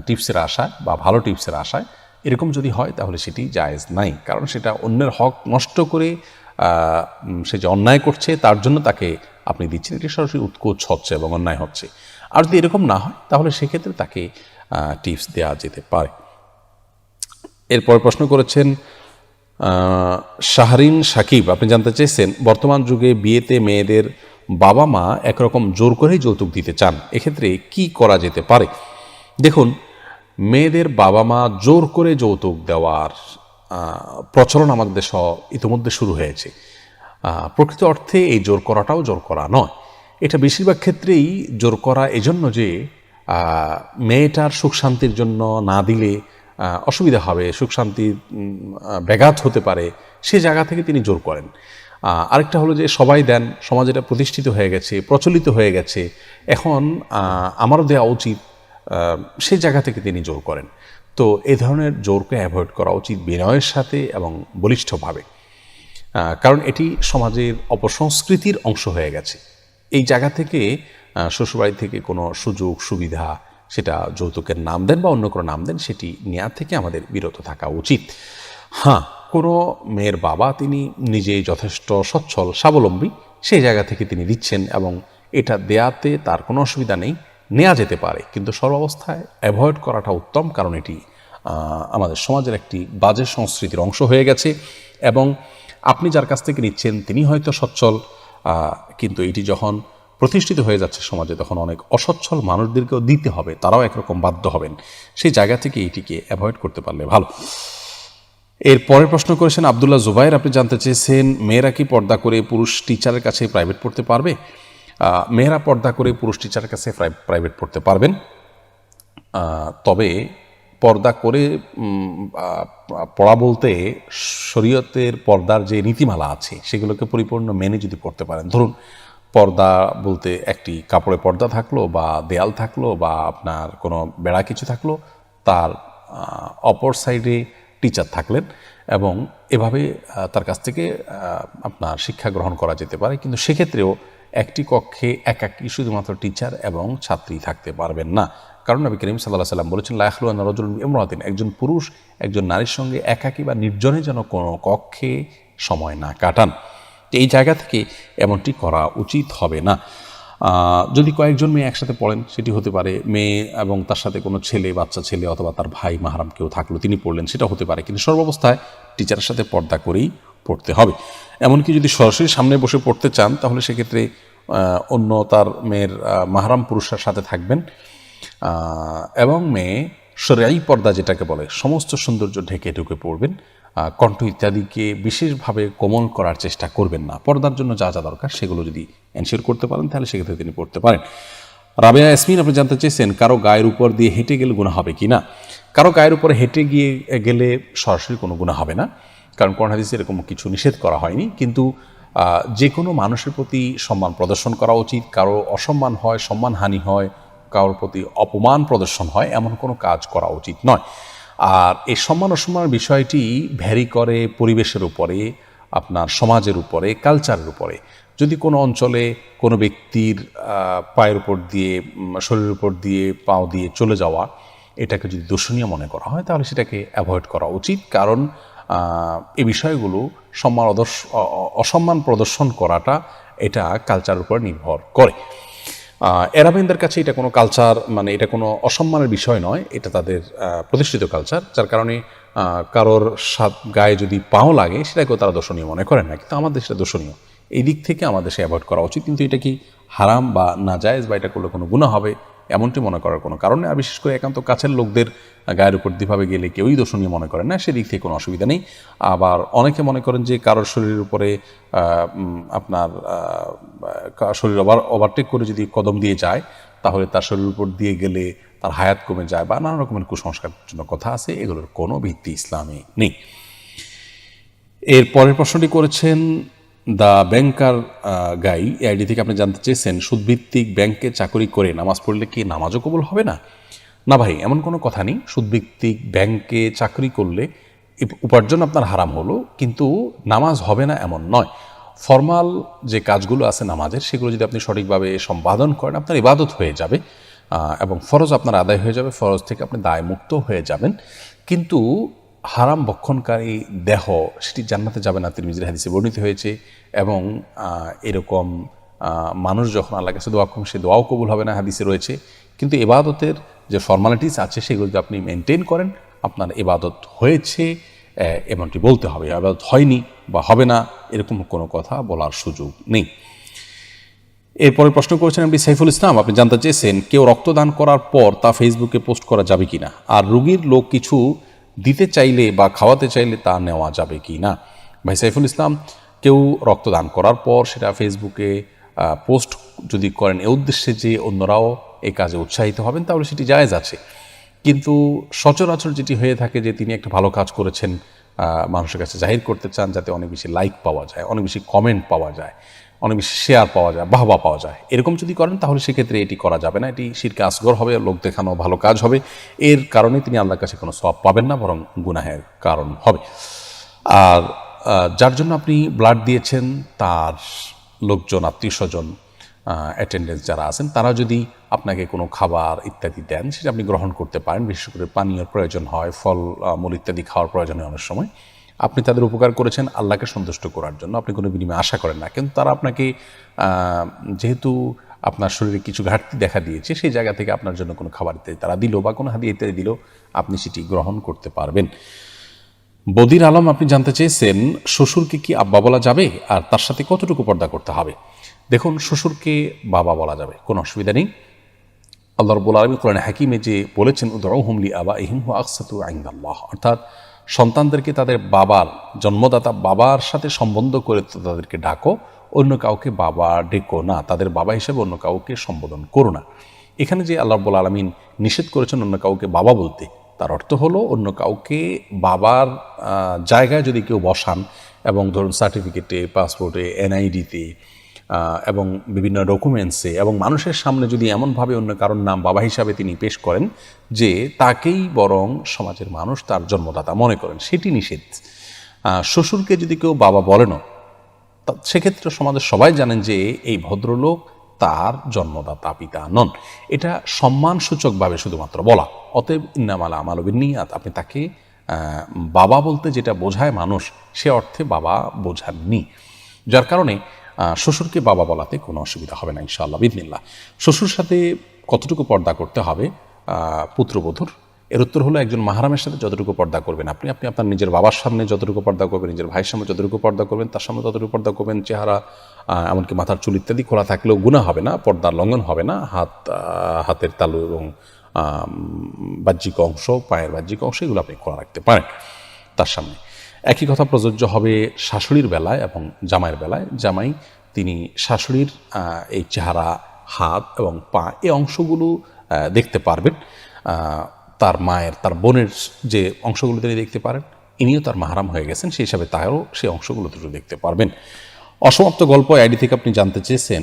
টিপসের আশায় বা ভালো টিপসের আশায়, এরকম যদি হয় তাহলে সেটি জায়েজ নাই। কারণ সেটা অন্যের হক নষ্ট করে সে যে অন্যায় করছে তার জন্য তাকে আপনি দিচ্ছেন, এটি সরাসরি উৎকোচ হচ্ছে এবং অন্যায় হচ্ছে। আর যদি এরকম না হয় তাহলে সেক্ষেত্রে তাকে টিপস দেওয়া যেতে পারে। এরপর প্রশ্ন করেছেন শাহরিন সাকিব, আপনি জানতে চেয়েছেন বর্তমান যুগে বিয়েতে মেয়েদের বাবা মা একরকম জোর করেই যৌতুক দিতে চান, এক্ষেত্রে কি করা যেতে পারে? দেখুন, মেয়েদের বাবা মা জোর করে যৌতুক দেওয়ার প্রচলন আমাদের দেশে ইতিমধ্যে শুরু হয়েছে। প্রকৃত অর্থে এই জোর করাটাও জোর করা নয়। এটা বেশিরভাগ ক্ষেত্রেই জোর করা এজন্য যে মেয়েটার সুখ শান্তির জন্য না দিলে অসুবিধা হবে, সুখ শান্তির ব্যাঘাত হতে পারে, সে জায়গা থেকে তিনি জোর করেন। আরেকটা হলো যে সবাই দেন, সমাজ এটা প্রতিষ্ঠিত হয়ে গেছে, প্রচলিত হয়ে গেছে, এখন আমারও দেওয়া উচিত, সেই জায়গা থেকে তিনি জোর করেন। তো এ ধরনের জোরকে অ্যাভয়েড করা উচিত বিনয়ের সাথে এবং বলিষ্ঠভাবে, কারণ এটি সমাজের অপসংস্কৃতির অংশ হয়ে গেছে। এই জায়গা থেকে শ্বশুরবাড়ি থেকে কোনো সুযোগ সুবিধা, সেটা যৌতুকের নাম দেন বা অন্য কোনো নাম দেন, সেটি নেওয়া থেকে আমাদের বিরত থাকা উচিত। হ্যাঁ, কোনো মেয়ের বাবা তিনি নিজেই যথেষ্ট সচ্ছল স্বাবলম্বী, সেই জায়গা থেকে তিনি দিচ্ছেন এবং এটা দেয়াতে তার কোনো অসুবিধা নেই, নেওয়া যেতে পারে, কিন্তু সর্বাবস্থায় অ্যাভয়েড করাটা উত্তম, কারণ এটি আমাদের সমাজের একটি বাজে সংস্কৃতির অংশ হয়ে গেছে। এবং আপনি যার কাছ থেকে নিচ্ছেন তিনি হয়তো সচ্ছল, কিন্তু এটি যখন প্রতিষ্ঠিত হয়ে যাচ্ছে সমাজে তখন অনেক অসচ্ছল মানুষদেরকেও দিতে হবে, তারাও একরকম বাধ্য হবেন। সেই জায়গা থেকে এটিকে অ্যাভয়েড করতে পারলে ভালো। এর পরের প্রশ্ন করেছেন আবদুল্লাহ জুবাইর, আপনি জানতে চেয়েছেন মেয়েরা কি পর্দা করে পুরুষ টিচারের কাছে প্রাইভেট পড়তে পারবে? মেয়েরা পর্দা করে পুরুষ টিচারের কাছে প্রাইভেট পড়তে পারবেন, তবে পর্দা করে পড়া বলতে শরীয়তের পর্দার যে নীতিমালা আছে সেগুলোকে পরিপূর্ণ মেনে যদি পড়তে পারেন। ধরুন, পর্দা বলতে একটি কাপড়ে পর্দা থাকলো বা দেয়াল থাকলো বা আপনার কোনো বেড়া কিছু থাকলো, তার অপর সাইডে টিচার থাকলেন এবং এভাবে তার কাছ থেকে আপনার শিক্ষা গ্রহণ করা যেতে পারে। কিন্তু সেক্ষেত্রেও একটি কক্ষে একাকী শুধুমাত্র টিচার এবং ছাত্রী থাকতে পারবেন না, কারণ নবী করিম সাল্লাল্লাহু আলাইহি ওয়াসাল্লাম বলেছেন লা ইয়াখলুওয়ান্না রাজুলুন বিইমরাতিন, একজন পুরুষ একজন নারীর সঙ্গে একাকী বা নির্জনে যেন কোনো কক্ষে সময় না কাটান। এই জায়গা থেকে এমনটি করা উচিত হবে না। যদি কয়েকজন মেয়ে একসাথে পড়েন, সেটি হতে পারে মেয়ে এবং তার সাথে কোনো ছেলে, বাচ্চা ছেলে অথবা তার ভাই মাহরাম কেউ থাকলো, তিনি পড়লেন, সেটা হতে পারে, কিন্তু সর্বাবস্থায় টিচারের সাথে পর্দা করেই পড়তে হবে। এমনকি যদি সরাসরি সামনে বসে পড়তে চান তাহলে সেক্ষেত্রে অন্য তার মেয়ের মাহরাম পুরুষের সাথে থাকবেন এবং মেয়ে শরঈ পর্দা যেটাকে বলে সমস্ত সৌন্দর্য ঢেকে ঢুকে পড়বেন, কণ্ঠ ইত্যাদিকে বিশেষভাবে কোমল করার চেষ্টা করবেন না। পর্দার জন্য যা যা দরকার সেগুলো যদি এনশিওর করতে পারেন তাহলে সেক্ষেত্রে তিনি পড়তে পারেন। রাবেয়া ইয়াসমিন, আপনি জানতে চেয়েছেন কারো গায়ের উপর দিয়ে হেঁটে গেলে গুনাহ হবে কি না? কারো গায়ের উপরে হেঁটে গেলে সরাসরি কোনো গুনাহ হবে না, কারণ কোরআন হাদিসে এরকম কিছু নিষেধ করা হয়নি। কিন্তু যে কোনো মানুষের প্রতি সম্মান প্রদর্শন করা উচিত। কারো অসম্মান হয়, সম্মানহানি হয়, কারোর প্রতি অপমান প্রদর্শন হয়, এমন কোনো কাজ করা উচিত নয়। আর এই সম্মান অসম্মানের বিষয়টি ভ্যারি করে পরিবেশের উপরে, আপনার সমাজের উপরে, কালচারের উপরে। যদি কোনো অঞ্চলে কোনো ব্যক্তির পায়ের উপর দিয়ে, শরীরের উপর দিয়ে, পাও দিয়ে চলে যাওয়া এটাকে যদি দূষণীয় মনে করা হয়, তাহলে সেটাকে অ্যাভয়েড করা উচিত। কারণ এই বিষয়গুলো অসম্মান প্রদর্শন করাটা এটা কালচারের উপর নির্ভর করে। এরাবিয়ানদের কাছে এটা কোনো কালচার, মানে এটা কোনো অসম্মানের বিষয় নয়, এটা তাদের প্রতিষ্ঠিত কালচার, যার কারণে কারোর গায়ে যদি পাও লাগে সেটাকেও তারা দর্শনীয় মনে করেন না, কিন্তু আমাদের সেটা দর্শনীয়। এই দিক থেকে আমাদের সে অ্যাভয়েড করা উচিত। কিন্তু এটা কি হারাম বা নাজায়েজ বা এটা করলে কোনো গুনাহ হবে এমনটি মনে করার কোনো কারণে, আর বিশেষ করে একান্ত কাছের লোকদের গায়ের উপর দিভাবে গেলে কেউই দর্শনীয় মনে করেন না, সেদিক থেকে কোনো অসুবিধা নেই। আবার অনেকে মনে করেন যে কারোর শরীরের উপরে আপনার শরীর ওভারটেক করে যদি কদম দিয়ে যায়, তাহলে তার শরীরের উপর দিয়ে গেলে তার হায়াত কমে যায় বা নানা রকমের কুসংস্কারের জন্য কথা আছে, এগুলোর কোনো ভিত্তি ইসলামে নেই। এর পরের প্রশ্নটি করেছেন দ্য ব্যাংকার গাই, এই আইডি থেকে আপনি জানতে চেয়েছেন, সুদভিত্তিক ব্যাংকে চাকরি করে নামাজ পড়লে কি নামাজও কবুল হবে না? না ভাই, এমন কোনো কথা নেই। সুদভিত্তিক ব্যাংকে চাকরি করলে উপার্জন আপনার হারাম হলো, কিন্তু নামাজ হবে না এমন নয়। ফরমাল যে কাজগুলো আছে নামাজের, সেগুলো যদি আপনি সঠিকভাবে সম্পাদন করেন, আপনার ইবাদত হয়ে যাবে এবং ফরজ আপনার আদায় হয়ে যাবে, ফরজ থেকে আপনি দায়মুক্ত হয়ে যাবেন। কিন্তু হারাম ভক্ষণকারী দেহ সেটি জান্নাতে যাবে না, তিরমিজির হাদিসে বর্ণিত হয়েছে। এবং এরকম মানুষ যখন আল্লাহর কাছে দোয়া করবেন, সে দোয়াও কবুল হবে না, হাদিসে রয়েছে। কিন্তু ইবাদতের যে ফর্মালিটিস আছে সেগুলো যদি আপনি মেনটেন করেন, আপনার ইবাদত হয়েছে এমনটি বলতে হবে। ইবাদত হয়নি বা হবে না এরকম কোনো কথা বলার সুযোগ নেই। এরপরে প্রশ্ন করেছেন আপনি সাইফুল ইসলাম, আপনি জানতে চেয়েছেন, কেউ রক্তদান করার পর তা ফেসবুকে পোস্ট করা যাবে কি না, আর রোগীর লোক কিছু দিতে চাইলে বা খাওয়াতে চাইলে তা নেওয়া যাবে কি না? ভাই সাইফুল ইসলাম, কেউ রক্তদান করার পর সেটা ফেসবুকে পোস্ট যদি করেন এ উদ্দেশ্যে যে অন্যরাও এই কাজে উৎসাহিত হবেন, তাহলে সেটি জায়েজ আছে। কিন্তু সচরাচর যেটি হয়ে থাকে যে তিনি একটা ভালো কাজ করেছেন, মানুষের কাছে জাহির করতে চান, যাতে অনেক বেশি লাইক পাওয়া যায়, অনেক বেশি কমেন্ট পাওয়া যায়, অনেক বেশি শেয়ার পাওয়া যায়, বাহবা পাওয়া যায়, এরকম যদি করেন তাহলে সেক্ষেত্রে এটি করা যাবে না। এটি শিরকে আসগর হবে, লোক দেখানো ভালো কাজ হবে, এর কারণে তিনি আল্লাহর কাছে কোনো সওয়াব পাবেন না, বরং গুনাহের কারণ হবে। আর যার জন্য আপনি ব্লাড দিয়েছেন, তার লোকজন, আত্মীয় স্বজন, অ্যাটেন্ডেন্স যারা আছেন, তারা যদি আপনাকে কোনো খাবার ইত্যাদি দেন, সেটা আপনি গ্রহণ করতে পারেন। বিশেষ করে পানীয়র প্রয়োজন হয়, ফল মূল ইত্যাদি খাওয়ার প্রয়োজন হয় অনেক সময়। আপনি তাদের উপকার করেছেন আল্লাহকে সন্তুষ্ট করার জন্য, আপনি কোনো বিনিময় আশা করেন না। কিন্তু তারা আপনাকে যেহেতু আপনার শরীরে কিছু ঘাটতি দেখা দিয়েছে, সেই জায়গা থেকে আপনার জন্য কোনো খাবার ইত্যাদি তারা দিল বা কোনো হাদিয়া ইত্যাদি দিল, আপনি সেটি গ্রহণ করতে পারবেন। বদির আলম, আপনি জানতে চেয়েছেন, শ্বশুরকে কি আব্বা বলা যাবে আর তার সাথে কতটুকু পর্দা করতে হবে? দেখুন, শ্বশুরকে বাবা বলা যাবে, কোনো অসুবিধা নেই। আল্লাহ রাব্বুল আলামিন কোরআনে হাকিমে যে বলেছেন, উদউহুম লিআবাইহিম হুয়া আকসাতু ইনদাল্লাহ, অর্থাৎ সন্তানদেরকে তাদের বাবার, জন্মদাতা বাবার সাথে সম্বন্ধ করে তাদেরকে ডাকো, অন্য কাউকে বাবা ডেকো না, তাদের বাবা হিসেবে অন্য কাউকে সম্বোধন করো না। এখানে যে আল্লাহ রাব্বুল আলামিন নিষেধ করেছেন অন্য কাউকে বাবা বলতে, তার অর্থ হলো অন্য কাউকে বাবার জায়গায় যদি কেউ বসান, এবং ধরুন সার্টিফিকেটে, পাসপোর্টে, এনআইডিতে এবং বিভিন্ন ডকুমেন্টসে এবং মানুষের সামনে যদি এমনভাবে অন্য কারোর নাম বাবা হিসাবে তিনি পেশ করেন যে তাকেই বরং সমাজের মানুষ তার জন্মদাতা মনে করেন, সেটি নিষেধ। শ্বশুরকে যদি কেউ বাবা বলেন, সেক্ষেত্রে সমাজের সবাই জানেন যে এই ভদ্রলোক তার জন্মদাতা পিতা নন। এটা সম্মানসূচকভাবে শুধুমাত্র বলা। অতএব ইন্নামাল আমালু বিন্নিয়াত, আপনি তাকে বাবা বলতে যেটা বোঝায় মানুষ, সে অর্থে বাবা বোঝাননি। যার কারণে শ্বশুরকে বাবা বলাতে কোনো অসুবিধা হবে না ইনশাআল্লাহ বিদিনিল্লাহ। শ্বশুর সাথে কতটুকু পর্দা করতে হবে পুত্রবধূর? এর উত্তর হলো, একজন মাহরামের সাথে যতটুকু পর্দা করবেন আপনি আপনার নিজের বাবার সামনে যতটুকু পর্দা করবেন, নিজের ভাইয়ের সামনে যতটুকু পর্দা করবেন, তার সামনে ততটুকু পর্দা করবেন। চেহারা, এমনকি মাথার চুল ইত্যাদি খোলা থাকলেও গুনাহ হবে না, পর্দার লঙ্ঘন হবে না। হাতের তালু এবং বাহ্যিক অংশ, পায়ের বাহ্যিক অংশ, এগুলো আপনি খোলা রাখতে পারেন তার সামনে। একই কথা প্রযোজ্য হবে শাশুড়ির বেলায় এবং জামাইয়ের বেলায়। জামাই, তিনি শাশুড়ির এই চেহারা, হাত এবং পা, এই অংশগুলো দেখতে পারবেন। তার মায়ের, তার বোনের যে অংশগুলো তিনি দেখতে পারেন, ইনিও তার মাহরাম হয়ে গেছেন, সেই হিসাবে তারও সেই অংশগুলো দুটো দেখতে পারবেন। অসমাপ্ত গল্প আইডি থেকে আপনি জানতে চেয়েছেন,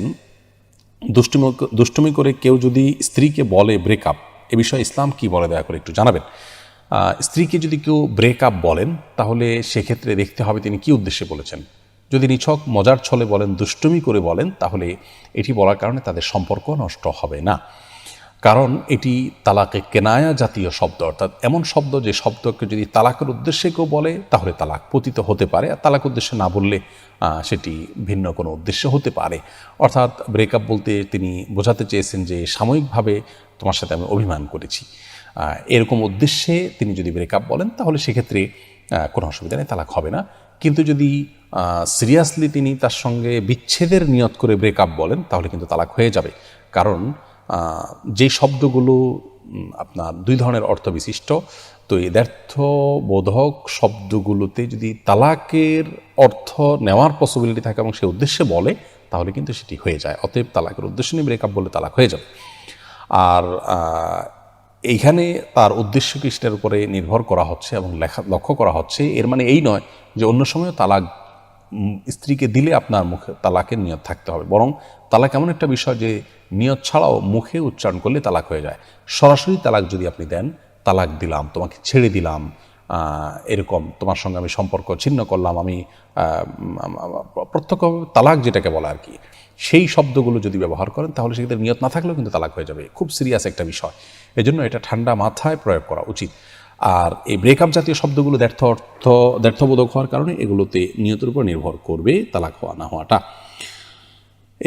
দুষ্টুমি করে কেউ যদি স্ত্রীকে বলে ব্রেকআপ, এ বিষয়ে ইসলাম কি বলে দয়া করে একটু জানাবেন। স্ত্রীকে যদি কেউ ব্রেকআপ বলেন, তাহলে সেক্ষেত্রে দেখতে হবে তিনি কি উদ্দেশ্যে বলেছেন। যদি নিছক মজার ছলে বলেন, দুষ্টুমি করে বলেন, তাহলে এটি বলার কারণে তাদের সম্পর্ক নষ্ট হবে না। কারণ এটি তালাকে কেনায়া জাতীয় শব্দ, অর্থাৎ এমন শব্দ যে শব্দকে যদি তালাকের উদ্দেশ্যে কেউ বলে তাহলে তালাক পতিত হতে পারে, আর তালাক উদ্দেশ্যে না বললে সেটি ভিন্ন কোনো উদ্দেশ্য হতে পারে। অর্থাৎ ব্রেকআপ বলতে তিনি বোঝাতে চেয়েছেন যে সাময়িকভাবে তোমার সাথে আমি অভিমান করেছি, এরকম উদ্দেশ্যে তিনি যদি ব্রেকআপ বলেন তাহলে সেক্ষেত্রে কোনো অসুবিধা নেই, তালাক হবে না। কিন্তু যদি সিরিয়াসলি তিনি তার সঙ্গে বিচ্ছেদের নিয়ত করে ব্রেকআপ বলেন তাহলে কিন্তু তালাক হয়ে যাবে। কারণ যে শব্দগুলো আপনার দুই ধরনের অর্থ বিশিষ্ট, তো এই দ্ব্যর্থবোধক শব্দগুলোতে যদি তালাকের অর্থ নেওয়ার পসিবিলিটি থাকে এবং সে উদ্দেশ্যে বলে তাহলে কিন্তু সেটি হয়ে যায়। অতএব তালাকের উদ্দেশ্য নিয়ে ব্রেকআপ বলে তালাক হয়ে যাবে। আর এইখানে তার উদ্দেশ্য কি সেটার উপরে নির্ভর করা হচ্ছে এবং লক্ষ্য করা হচ্ছে। এর মানে এই নয় যে অন্য সময় তালাক স্ত্রীকে দিলে আপনার মুখে তালাকের নিয়ত থাকতে হবে, বরং তালাক এমন একটা বিষয় যে নিয়ত ছাড়াও মুখে উচ্চারণ করলে তালাক হয়ে যায়। সরাসরি তালাক যদি আপনি দেন, তালাক দিলাম, তোমাকে ছেড়ে দিলাম, এরকম তোমার সঙ্গে আমি সম্পর্ক ছিন্ন করলাম, আমি প্রত্যক্ষ তালাক যেটাকে বলা আর কি, সেই শব্দগুলো যদি ব্যবহার করেন তাহলে সেক্ষেত্রে নিয়ত না থাকলেও কিন্তু তালাক হয়ে যাবে। খুব সিরিয়াস একটা বিষয়, এজন্য এটা ঠান্ডা মাথায় প্রয়োগ করা উচিত। আর এই ব্রেকআপ জাতীয় শব্দগুলো দ্ব্যর্থবোধক হওয়ার কারণে এগুলোতে নিয়তের উপর নির্ভর করবে তালাক হওয়া না হওয়াটা।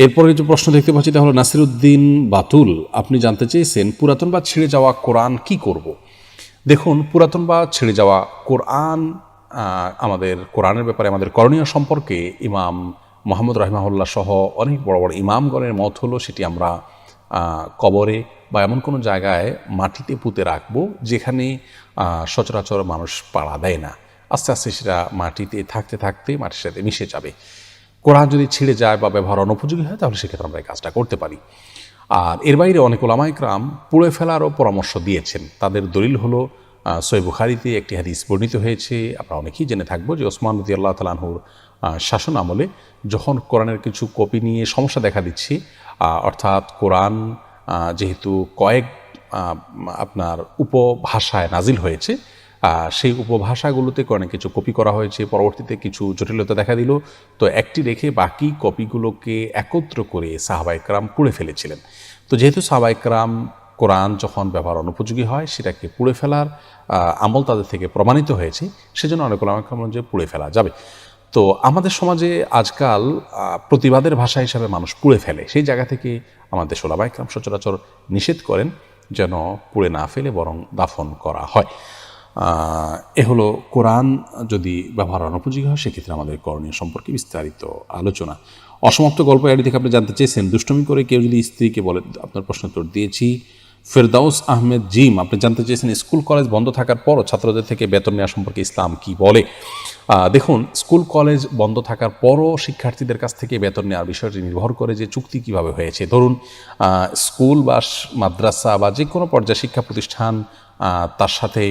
এরপরে যে প্রশ্ন দেখতে পাচ্ছি তা হলো নাসিরুদ্দিন বাতুল, আপনি জানতে চেয়েছেন পুরাতন বা ছেড়ে যাওয়া কোরআন কি করব। দেখুন, পুরাতন বা ছেড়ে যাওয়া কোরআন, আমাদের কোরআনের ব্যাপারে আমাদের করণীয় সম্পর্কে ইমাম মোহাম্মদ রাহিমাহুল্লাহ সহ অনেক বড় বড় ইমামগণের মত হলো সেটি আমরা কবরে বা এমন কোনো জায়গায় মাটিতে পুঁতে রাখবো যেখানে সচরাচর মানুষ পাড়া দেয় না। আস্তে আস্তে সেটা মাটিতে থাকতে থাকতে মাটির সাথে মিশে যাবে। কোরআন যদি ছিঁড়ে যায় বা ব্যবহার অনুপযোগী হয় তাহলে সেক্ষেত্রে আমরা এই কাজটা করতে পারি। আর এর বাইরে অনেক ওলামা ইকরাম পুড়ে ফেলারও পরামর্শ দিয়েছেন। তাদের দলিল হলো সহিহ বুখারীতে একটি হাদিস বর্ণিত হয়েছে, আমরা অনেকেই জেনে থাকবো, যে ওসমান রাদিয়াল্লাহু তাআলা আনহুর শাসন আমলে যখন কোরআনের কিছু কপি নিয়ে সমস্যা দেখা দিচ্ছে, অর্থাৎ কোরআন যেহেতু কয়েক আপনার উপভাষায় নাজিল হয়েছে, সেই উপভাষাগুলোতে অনেক কিছু কপি করা হয়েছে, পরবর্তীতে কিছু জটিলতা দেখা দিল, তো একটি রেখে বাকি কপিগুলোকে একত্র করে সাহাবা ইকরাম পুড়ে ফেলেছিলেন। তো যেহেতু সাহাবা ইকরাম কোরআন যখন ব্যবহার অনুপযোগী হয় সেটাকে পুড়ে ফেলার আমল তাদের থেকে প্রমাণিত হয়েছে, সেজন্য অনেক ওলামা ইকরাম যে পুড়ে ফেলা যাবে। তো আমাদের সমাজে আজকাল প্রতিবাদের ভাষা হিসাবে মানুষ পুড়ে ফেলে, সেই জায়গা থেকে আমাদের ওলামা ইকরাম সচরাচর নিষেধ করেন যেন পুড়ে না ফেলে বরং দাফন করা হয়। এ হলো কোরআন যদি ব্যবহার অনুপযোগী হয় সেক্ষেত্রে আমাদের করণীয় সম্পর্কে বিস্তারিত আলোচনা। অসমাপ্ত গল্প এটি থেকে আপনি জানতে চেয়েছেন দুষ্টুমি করে কেউ যদি স্ত্রীকে বলে, আপনার প্রশ্ন উত্তর দিয়েছি। ফেরদাউস আহমেদ জিম, আপনি জানতে চেয়েছেন স্কুল কলেজ বন্ধ থাকার পরও ছাত্রদের থেকে বেতন নেওয়া সম্পর্কে ইসলাম কি বলে। দেখুন, স্কুল কলেজ বন্ধ থাকার পরও শিক্ষার্থীদের কাছ থেকে বেতন নেওয়ার বিষয়টি নির্ভর করে যে চুক্তি কিভাবে হয়েছে। ধরুন, স্কুল বা মাদ্রাসা বা যে কোনো পর্যায়ে শিক্ষা প্রতিষ্ঠান, তার সাথে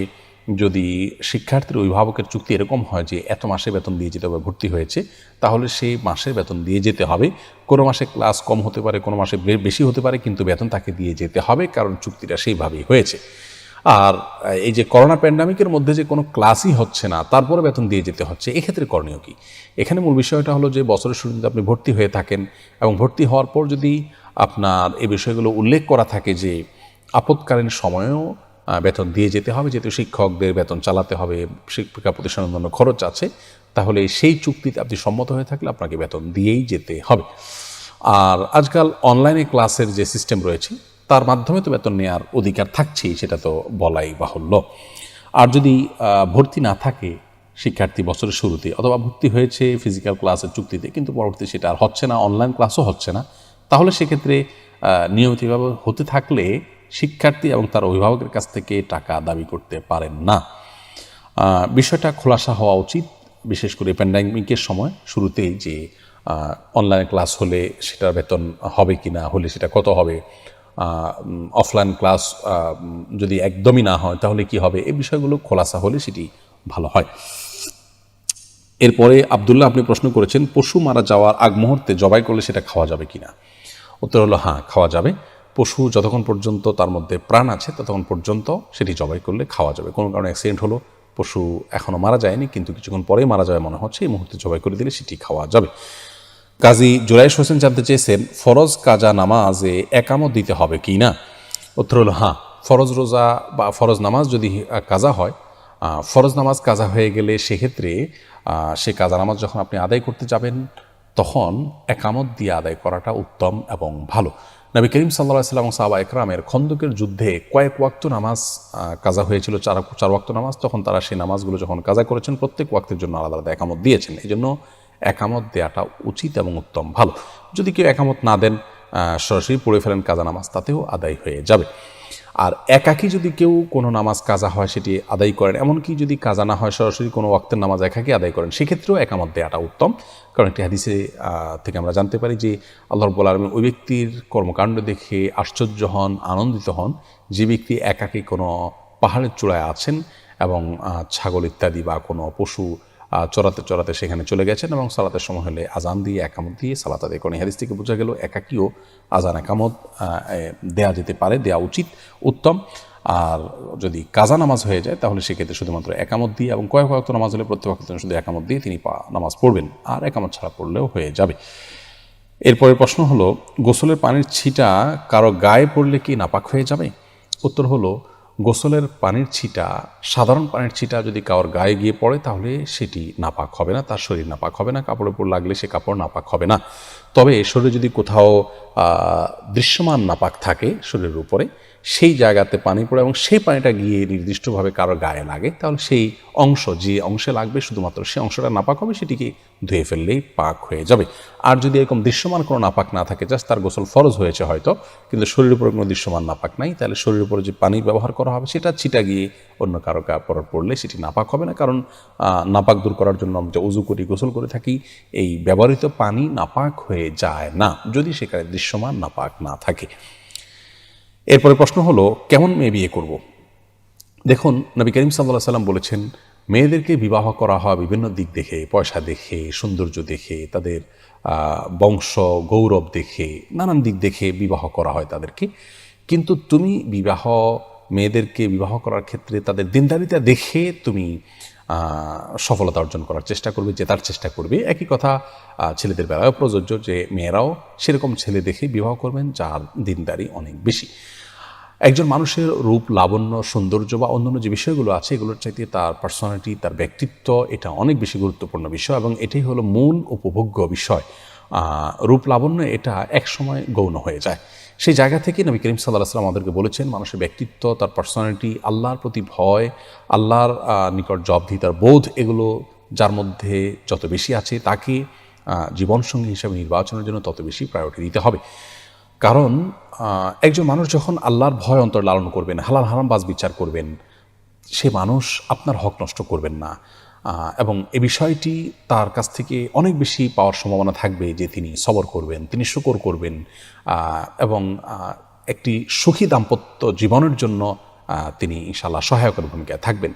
যদি শিক্ষার্থীর অভিভাবকের চুক্তি এরকম হয় যে এত মাসে বেতন দিয়ে যেতে হবে, ভর্তি হয়েছে, তাহলে সেই মাসে বেতন দিয়ে যেতে হবে। কোনো মাসে ক্লাস কম হতে পারে, কোনো মাসে বেশি হতে পারে, কিন্তু বেতন তাকে দিয়ে যেতে হবে, কারণ চুক্তিটা সেইভাবেই হয়েছে। আর এই যে করোনা প্যান্ডামিকের মধ্যে যে কোনো ক্লাসই হচ্ছে না, তারপরে বেতন দিয়ে যেতে হচ্ছে, এক্ষেত্রে করণীয় কি? এখানে মূল বিষয়টা হলো যে বছরের শুরুতে আপনি ভর্তি হয়ে থাকেন এবং ভর্তি হওয়ার পর যদি আপনার এই বিষয়গুলো উল্লেখ করা থাকে যে আপৎকালীন সময়েও বেতন দিয়ে যেতে হবে, যেহেতু শিক্ষকদের বেতন চালাতে হবে, শিক্ষা প্রতিষ্ঠানের অন্যান্য খরচ আছে, তাহলে সেই চুক্তিতে আপনি সম্মত হয়ে থাকলে আপনাকে বেতন দিয়েই যেতে হবে। আর আজকাল অনলাইনে ক্লাসের যে সিস্টেম রয়েছে তার মাধ্যমে তো বেতন নেওয়ার অধিকার থাকছেই, সেটা তো বলাই বাহুল্য। আর যদি ভর্তি না থাকে শিক্ষার্থী বছরের শুরুতে, অথবা ভর্তি হয়েছে ফিজিক্যাল ক্লাসের চুক্তিতে কিন্তু পরবর্তী সেটা আর হচ্ছে না, অনলাইন ক্লাসও হচ্ছে না, তাহলে সেক্ষেত্রে নিয়মিতভাবে হতে থাকলে শিক্ষার্থী এবং তার অভিভাবকের কাছ থেকে টাকা দাবি করতে পারেন না। বিষয়টা খোলাসা হওয়া উচিত, বিশেষ করে প্যান্ডামিকের সময় শুরুতেই, যে অনলাইন ক্লাস হলে সেটার বেতন হবে কি না, হলে সেটা কত হবে, অফলাইন ক্লাস যদি একদমই না হয় তাহলে কি হবে, এই বিষয়গুলো খোলাসা হলে সেটি ভালো হয়। এরপরে আবদুল্লাহ, আপনি প্রশ্ন করেছেন পশু মারা যাওয়ার আগ মুহূর্তে জবাই করলে সেটা খাওয়া যাবে কি না। উত্তর হলো হ্যাঁ, খাওয়া যাবে। পশু যতক্ষণ পর্যন্ত তার মধ্যে প্রাণ আছে ততক্ষণ পর্যন্ত সেটি জবাই করলে খাওয়া যাবে। কোনো কারণে অ্যাক্সিডেন্ট হলো, পশু এখনও মারা যায়নি কিন্তু কিছুক্ষণ পরেই মারা যাবে মনে হচ্ছে, এই মুহূর্তে জবাই করে দিলে সেটি খাওয়া যাবে। কাজী জুরাইশ হোসেন জানতে চেয়েছেন ফরজ কাজা নামাজে একামত দিতে হবে কি না। উত্তর হলো হ্যাঁ, ফরজ রোজা বা ফরজ নামাজ যদি কাজা হয়, ফরজ নামাজ কাজা হয়ে গেলে সেক্ষেত্রে সে কাজা নামাজ যখন আপনি আদায় করতে যাবেন তখন একামত দিয়ে আদায় করাটা উত্তম এবং ভালো। নবী করিম সাল্লাল্লাহু আলাইহি ওয়াসাল্লাম এবং সাহাবা একরামের খন্দকের যুদ্ধে কয়েক ওয়াক্ত নামাজ কাজা হয়েছিল, চার ওয়াক্ত নামাজ, তখন তারা সেই নামাজগুলো যখন কাজা করেছেন প্রত্যেক ওয়াক্তের জন্য আলাদা আলাদা একামত দিয়েছেন। এই জন্য একামত দেওয়াটা উচিত এবং উত্তম, ভালো। যদি কেউ একামত না দেন, সরাসরি পড়ে ফেলেন কাজা নামাজ, তাতেও আদায় হয়ে যাবে। আর একাকী যদি কেউ কোনো নামাজ কাজা হয় সেটি আদায় করেন, এমনকি যদি কাজা না হয় সরাসরি কোনো ওয়াক্তের নামাজ একাকী আদায় করেন, সেক্ষেত্রেও একামত দেওয়াটা উত্তম। কারণ একটি হাদিসে থেকে আমরা জানতে পারি যে আল্লাহ রাব্বুল আলামিন ওই ব্যক্তির কর্মকাণ্ড দেখে আশ্চর্য হন, আনন্দিত হন যে ব্যক্তি একাকী কোনো পাহাড়ের চূড়ায় আছেন এবং ছাগল ইত্যাদি বা কোনো পশু চড়াতে চড়াতে সেখানে চলে গেছেন এবং সালাতের সময় হলে আজান দিয়ে একামত দিয়ে সালাত আদায় করেন। হাদিস থেকে বোঝা গেল একাকীও আজান একামত দেয়া যেতে পারে, দেয়া উচিত, উত্তম। আর যদি কাজা নামাজ হয়ে যায় তাহলে সেক্ষেত্রে শুধুমাত্র একামত দিয়ে এবং কয়েক ওয়াক্ত নামাজ হলে প্রত্যেক ওয়াক্তের জন্য শুধু একামত দিয়ে তিনি নামাজ পড়বেন, আর একামত ছাড়া পড়লেও হয়ে যাবে। এরপরের প্রশ্ন হলো গোসলের পানির ছিটা কারো গায়ে পড়লে কি নাপাক হয়ে যাবে। উত্তর হলো গোসলের পানির ছিটা, সাধারণ পানির ছিটা যদি কারোর গায়ে গিয়ে পড়ে তাহলে সেটি নাপাক হবে না, তার শরীর নাপাক হবে না, কাপড়ের উপর লাগলে সে কাপড় নাপাক হবে না। তবে শরীরে যদি কোথাও দৃশ্যমান নাপাক থাকে শরীরের উপরে, সেই জায়গাতে পানি পড়ে এবং সেই পানিটা গিয়ে নির্দিষ্টভাবে কারো গায়ে লাগে, তাহলে সেই অংশ, যে অংশে লাগবে শুধুমাত্র সেই অংশটা নাপাক হবে, সেটিকে ধুয়ে ফেললেই পাক হয়ে যাবে। আর যদি এরকম দৃশ্যমান কোনো নাপাক না থাকে, জাস্ট তার গোসল ফরজ হয়েছে হয়তো, কিন্তু শরীরের উপরে কোনো দৃশ্যমান নাপাক নাই, তাহলে শরীরের উপরে যে পানি ব্যবহার করা হবে সেটা ছিটা গিয়ে অন্য কারো কাপড় পড়লে সেটি নাপাক হবে না। কারণ নাপাক দূর করার জন্য আমরা যে উজু করি, গোসল করে থাকি, এই ব্যবহৃত পানি নাপাক হয়ে যায় না যদি সেখানে দৃশ্যমান নাপাক না থাকে। এরপরে প্রশ্ন হলো কেমন মেয়ে বিয়ে করব। দেখুন, নবী করিম সাল্লাল্লাহু আলাইহি ওয়াসাল্লাম বলেছেন মেয়েদেরকে বিবাহ করা হয় বিভিন্ন দিক দেখে, পয়সা দেখে, সৌন্দর্য দেখে, তাদের বংশ গৌরব দেখে, নানান দিক দেখে বিবাহ করা হয় তাদেরকে। কিন্তু তুমি মেয়েদেরকে বিবাহ করার ক্ষেত্রে তাদের দিনদারিতা দেখে তুমি সফলতা অর্জন করার চেষ্টা করবে, জেতার চেষ্টা করবে। একই কথা ছেলেদের বেলায়ও প্রযোজ্য, যে মেয়েরাও সেরকম ছেলে দেখে বিবাহ করবেন যার দিনদারি অনেক বেশি। একজন মানুষের রূপ, লাবণ্য, সৌন্দর্য বা অন্যান্য যে বিষয়গুলো আছে এগুলোর চাইতে তার পার্সোনালিটি, তার ব্যক্তিত্ব, এটা অনেক বেশি গুরুত্বপূর্ণ বিষয় এবং এটাই হলো মূল উপভোগ্য বিষয়। রূপ লাবণ্য এটা এক সময় গৌণ হয়ে যায়। সেই জায়গা থেকে নবী করিম সাল্লাল্লাহু আলাইহি ওয়াসাল্লাম আমাদেরকে বলেছেন মানুষের ব্যক্তিত্ব, তার পার্সোনালিটি, আল্লাহর প্রতি ভয়, আল্লাহর নিকট জবাবদিহিতার বোধ, এগুলো যার মধ্যে যত বেশি আছে তাকে জীবনসঙ্গী হিসেবে নির্বাচনের জন্য তত বেশি প্রায়োরিটি দিতে হবে। কারণ একজন মানুষ যখন আল্লাহর ভয় অন্তর লালন করবেন, হালাল হারাম বাজ বিচার করবেন, সে মানুষ আপনার হক নষ্ট করবেন না এবং এ বিষয়টি তার কাছ থেকে অনেক বেশি পাওয়ার সম্ভাবনা থাকবে যে তিনি সবর করবেন, তিনি শুকর করবেন এবং একটি সুখী দাম্পত্য জীবনের জন্য তিনি ইনশাআল্লাহ সহায়কের ভূমিকায় থাকবেন।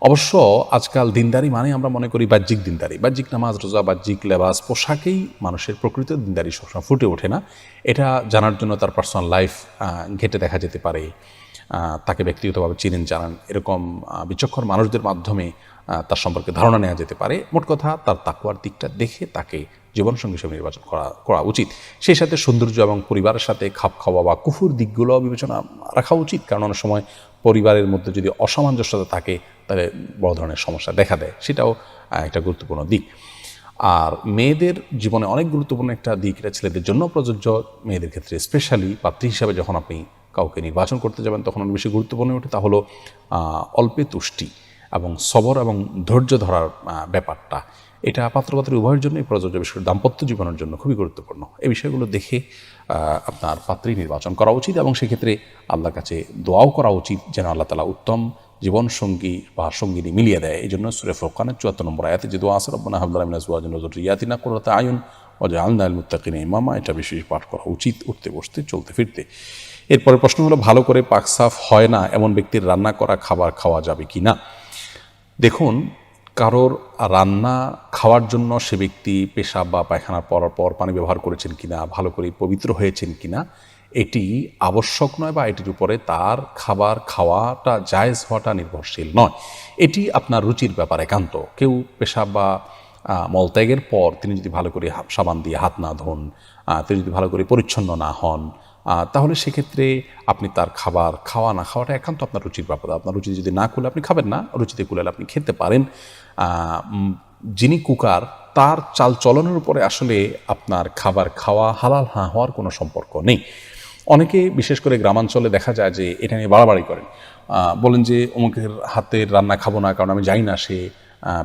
অবশ্য আজকাল দিনদারি মানে আমরা মনে করি বাহ্যিক দিনদারি, বাহ্যিক নামাজ রোজা, বাহ্যিক লেবাস পোশাকেই মানুষের প্রকৃত দিনদারি সবসময় ফুটে ওঠে না। এটা জানার জন্য তার পার্সোনাল লাইফ ঘেঁটে দেখা যেতে পারে, তাকে ব্যক্তিগতভাবে চিনেন জানান এরকম বিচক্ষণ মানুষদের মাধ্যমে তার সম্পর্কে ধারণা নেওয়া যেতে পারে। মোট কথা তার তাকওয়ার দিকটা দেখে তাকে জীবনসঙ্গী হিসেবে নির্বাচন করা উচিত। সেই সাথে সৌন্দর্য এবং পরিবারের সাথে খাপ খাওয়া বা কুফুর দিকগুলো বিবেচনা রাখা উচিত, কারণ অনেক সময় পরিবারের মধ্যে যদি অসামঞ্জস্যতা থাকে তাহলে বড় ধরনের সমস্যা দেখা দেয়, সেটাও একটা গুরুত্বপূর্ণ দিক। আর মেয়েদের জীবনে অনেক গুরুত্বপূর্ণ একটা দিক, এটা ছেলেদের জন্য প্রযোজ্য, মেয়েদের ক্ষেত্রে স্পেশালি পাত্রী হিসাবে যখন আপনি কাউকে নির্বাচন করতে যাবেন তখন অনেক বেশি গুরুত্বপূর্ণ ওঠে, তা হলো অল্পে তুষ্টি এবং সবর এবং ধৈর্য ধরার ব্যাপারটা। এটা পাত্রপাত্রী উভয়ের জন্যই প্রযোজ্য, বিশেষ করে দাম্পত্য জীবনের জন্য খুবই গুরুত্বপূর্ণ। এই বিষয়গুলো দেখে আপনার পাত্রী নির্বাচন করা উচিত এবং সেক্ষেত্রে আল্লাহর কাছে দোয়াও করা উচিত যেন আল্লাহ তাআলা উত্তম জীবনসঙ্গী বা সঙ্গিনী মিলিয়ে দেয়। এই জন্য সূরা ফুরকানের 74 নম্বর আয়াতে যে দোয়া আছে, রব্বানা হাব লানা মিন আজওয়াজিনা ওয়া যুররিয়াতিনা কুররাতা আয়ুন ওয়াজআলনা লিল মুত্তাকিনা ইমামা, এটা বেশি পাঠ করা উচিত উঠতে বসতে চলতে ফিরতে। এরপরে প্রশ্ন হলো ভালো করে পাক সাফ হয় না এমন ব্যক্তির রান্না করা খাবার খাওয়া যাবে কি না। দেখুন, কারোর রান্না খাওয়ার জন্য সে ব্যক্তি পেশাব বা পায়খানা পরার পর পানি ব্যবহার করেছেন কিনা, ভালো করে পবিত্র হয়েছেন কিনা, এটি আবশ্যক নয় বা এটির উপরে তার খাবার খাওয়াটা জায়েজ হওয়াটা নির্ভরশীল নয়। এটি আপনার রুচির ব্যাপার একান্ত। কেউ পেশাব বা মলত্যাগের পর তিনি যদি ভালো করে সাবান দিয়ে হাত না ধোন, তিনি যদি ভালো করে পরিচ্ছন্ন না হন, তাহলে সেক্ষেত্রে আপনি তার খাবার খাওয়া না খাওয়াটা একান্ত আপনার রুচির ব্যাপার। আপনার রুচি যদি না কুলে আপনি খাবেন না, রুচিতে কুলালে আপনি খেতে পারেন। যিনি কুকার তার চাল চলনের উপরে আসলে আপনার খাবার খাওয়া হালাল না হওয়ার কোনো সম্পর্ক নেই। অনেকে বিশেষ করে গ্রামাঞ্চলে দেখা যায় যে এটা নিয়ে বাড়াবাড়ি করেন, বলেন যে অমুকের হাতের রান্না খাবো না, কারণ আমি জানি না সে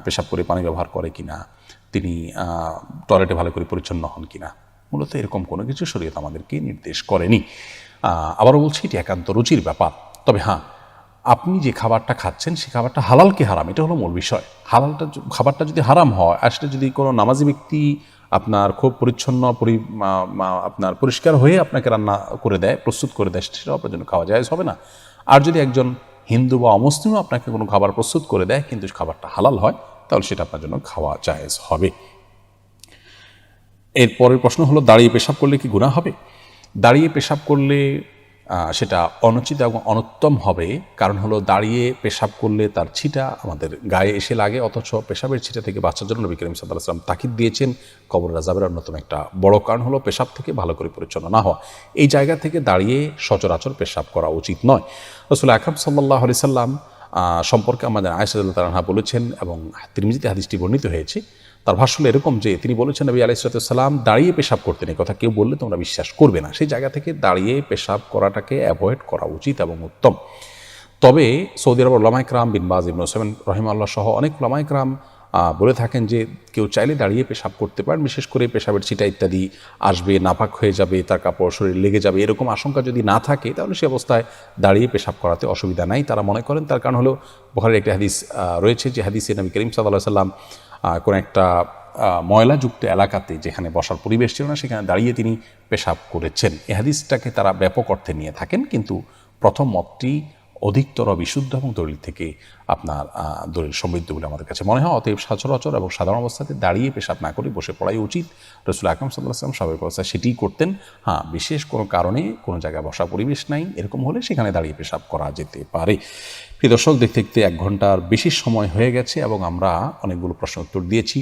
পেশাব করে পানি ব্যবহার করে কিনা, তিনি টয়লেটে ভালো করে পরিচ্ছন্ন হন কিনা। মূলত এরকম কোনো কিছু শরীয়ত আমাদেরকে নির্দেশ করেনি। আবারও বলছি, এটি একান্ত রুচির ব্যাপার। তবে হ্যাঁ, আপনি যে খাবারটা খাচ্ছেন সে খাবারটা হালাল কি হারাম, এটা হলো মূল বিষয়। খাবারটা যদি হারাম হয়, আসলে যদি কোনো নামাজি ব্যক্তি আপনার খুব পরিচ্ছন্ন আপনার পরিষ্কার হয়ে আপনাকে রান্না করে দেয়, প্রস্তুত করে দেয়, সেটাও আপনার জন্য খাওয়া জায়েজ হবে না। আর যদি একজন হিন্দু বা অমুসলিমও আপনাকে কোনো খাবার প্রস্তুত করে দেয় কিন্তু খাবারটা হালাল হয়, তাহলে সেটা আপনার জন্য খাওয়া জায়েজ হবে। এর পরের প্রশ্ন হলো, দাঁড়িয়ে পেশাব করলে কি গুনাহ হবে? দাঁড়িয়ে পেশাব করলে সেটা অনুচিত এবং অনুত্তম হবে। কারণ হলো, দাঁড়িয়ে পেশাব করলে তার ছিটা আমাদের গায়ে এসে লাগে, অথচ পেশাবের ছিটা থেকে বাঁচার জন্য নবী করিম সাল্লাল্লাহু আলাইহি ওয়াসাল্লাম তাকিদ দিয়েছেন। কবর আযাবের অন্যতম একটা বড় কারণ হলো পেশাব থেকে ভালো করে পরিচ্ছন্ন না হওয়া। এই জায়গা থেকে দাঁড়িয়ে সচরাচর পেশাব করা উচিত নয়। রাসূল আকরাম সাল্লাল্লাহু আলাইহি সাল্লাম সম্পর্কে আমাদের আয়েশা রাদিয়াল্লাহু তাআলা বলেছেন, এবং তিরমিজিতে হাদিসটি বর্ণিত হয়েছে, তার ভাষ্য এরকম যে তিনি বলেছেন, নবী আলাইহিস সালাম দাঁড়িয়ে পেশাব করতেন। এই কথা কেউ বললে তোমরা বিশ্বাস করবে না। সেই জায়গা থেকে দাঁড়িয়ে পেশাব করাটাকে অ্যাভয়েড করা উচিত এবং উত্তম। তবে সৌদি আরবের উলামায়ে কেরাম, বিন বাজ, ইবনে উসাইমিন রাহিমাহুল্লাহ সহ অনেক উলামায়ে কেরাম বলে থাকেন যে কেউ চাইলে দাঁড়িয়ে পেশাব করতে পারেন। বিশেষ করে পেশাবের ছিটা ইত্যাদি আসবে, নাপাক হয়ে যাবে, তার কাপড় শরীর লেগে যাবে, এরকম আশঙ্কা যদি না থাকে তাহলে সে অবস্থায় দাঁড়িয়ে পেশাব করাতে অসুবিধা নাই তারা মনে করেন। তার কারণ হলো, বুখারীর একটি হাদিস রয়েছে, যে হাদিসে নবী করিম সাল্লাল্লাহু আলাইহি ওয়াসাল্লাম কোন একটা ময়লাযুক্ত এলাকাতে যেখানে বসার পরিবেশ ছিল না, সেখানে দাঁড়িয়ে তিনি পেশাব করেছেন। এই হাদিসটাকে তারা ব্যাপক অর্থে নিয়ে থাকেন, কিন্তু প্রথম মতটি অধিকতর বিশুদ্ধ এবং দলিল থেকে আপনার দলিল সমৃদ্ধ বলে আমাদের কাছে মনে হয়। অতএব সচরাচর এবং সাধারণ অবস্থাতে দাঁড়িয়ে পেশাব না করে বসে পড়াই উচিত। রাসূল আকরাম সাল্লাল্লাহু আলাইহি ওয়াসাল্লাম স্বাভাবিক অবস্থায় সেটিই করতেন। হ্যাঁ, বিশেষ কোনো কারণে কোনো জায়গায় বসার পরিবেশ নাই, এরকম হলে সেখানে দাঁড়িয়ে পেশাব করা যেতে পারে। প্রিয় দর্শক, দেখতে দেখতে 1 ঘন্টার বেশি সময় হয়ে গেছে এবং আমরা অনেকগুলো প্রশ্ন উত্তর দিয়েছি।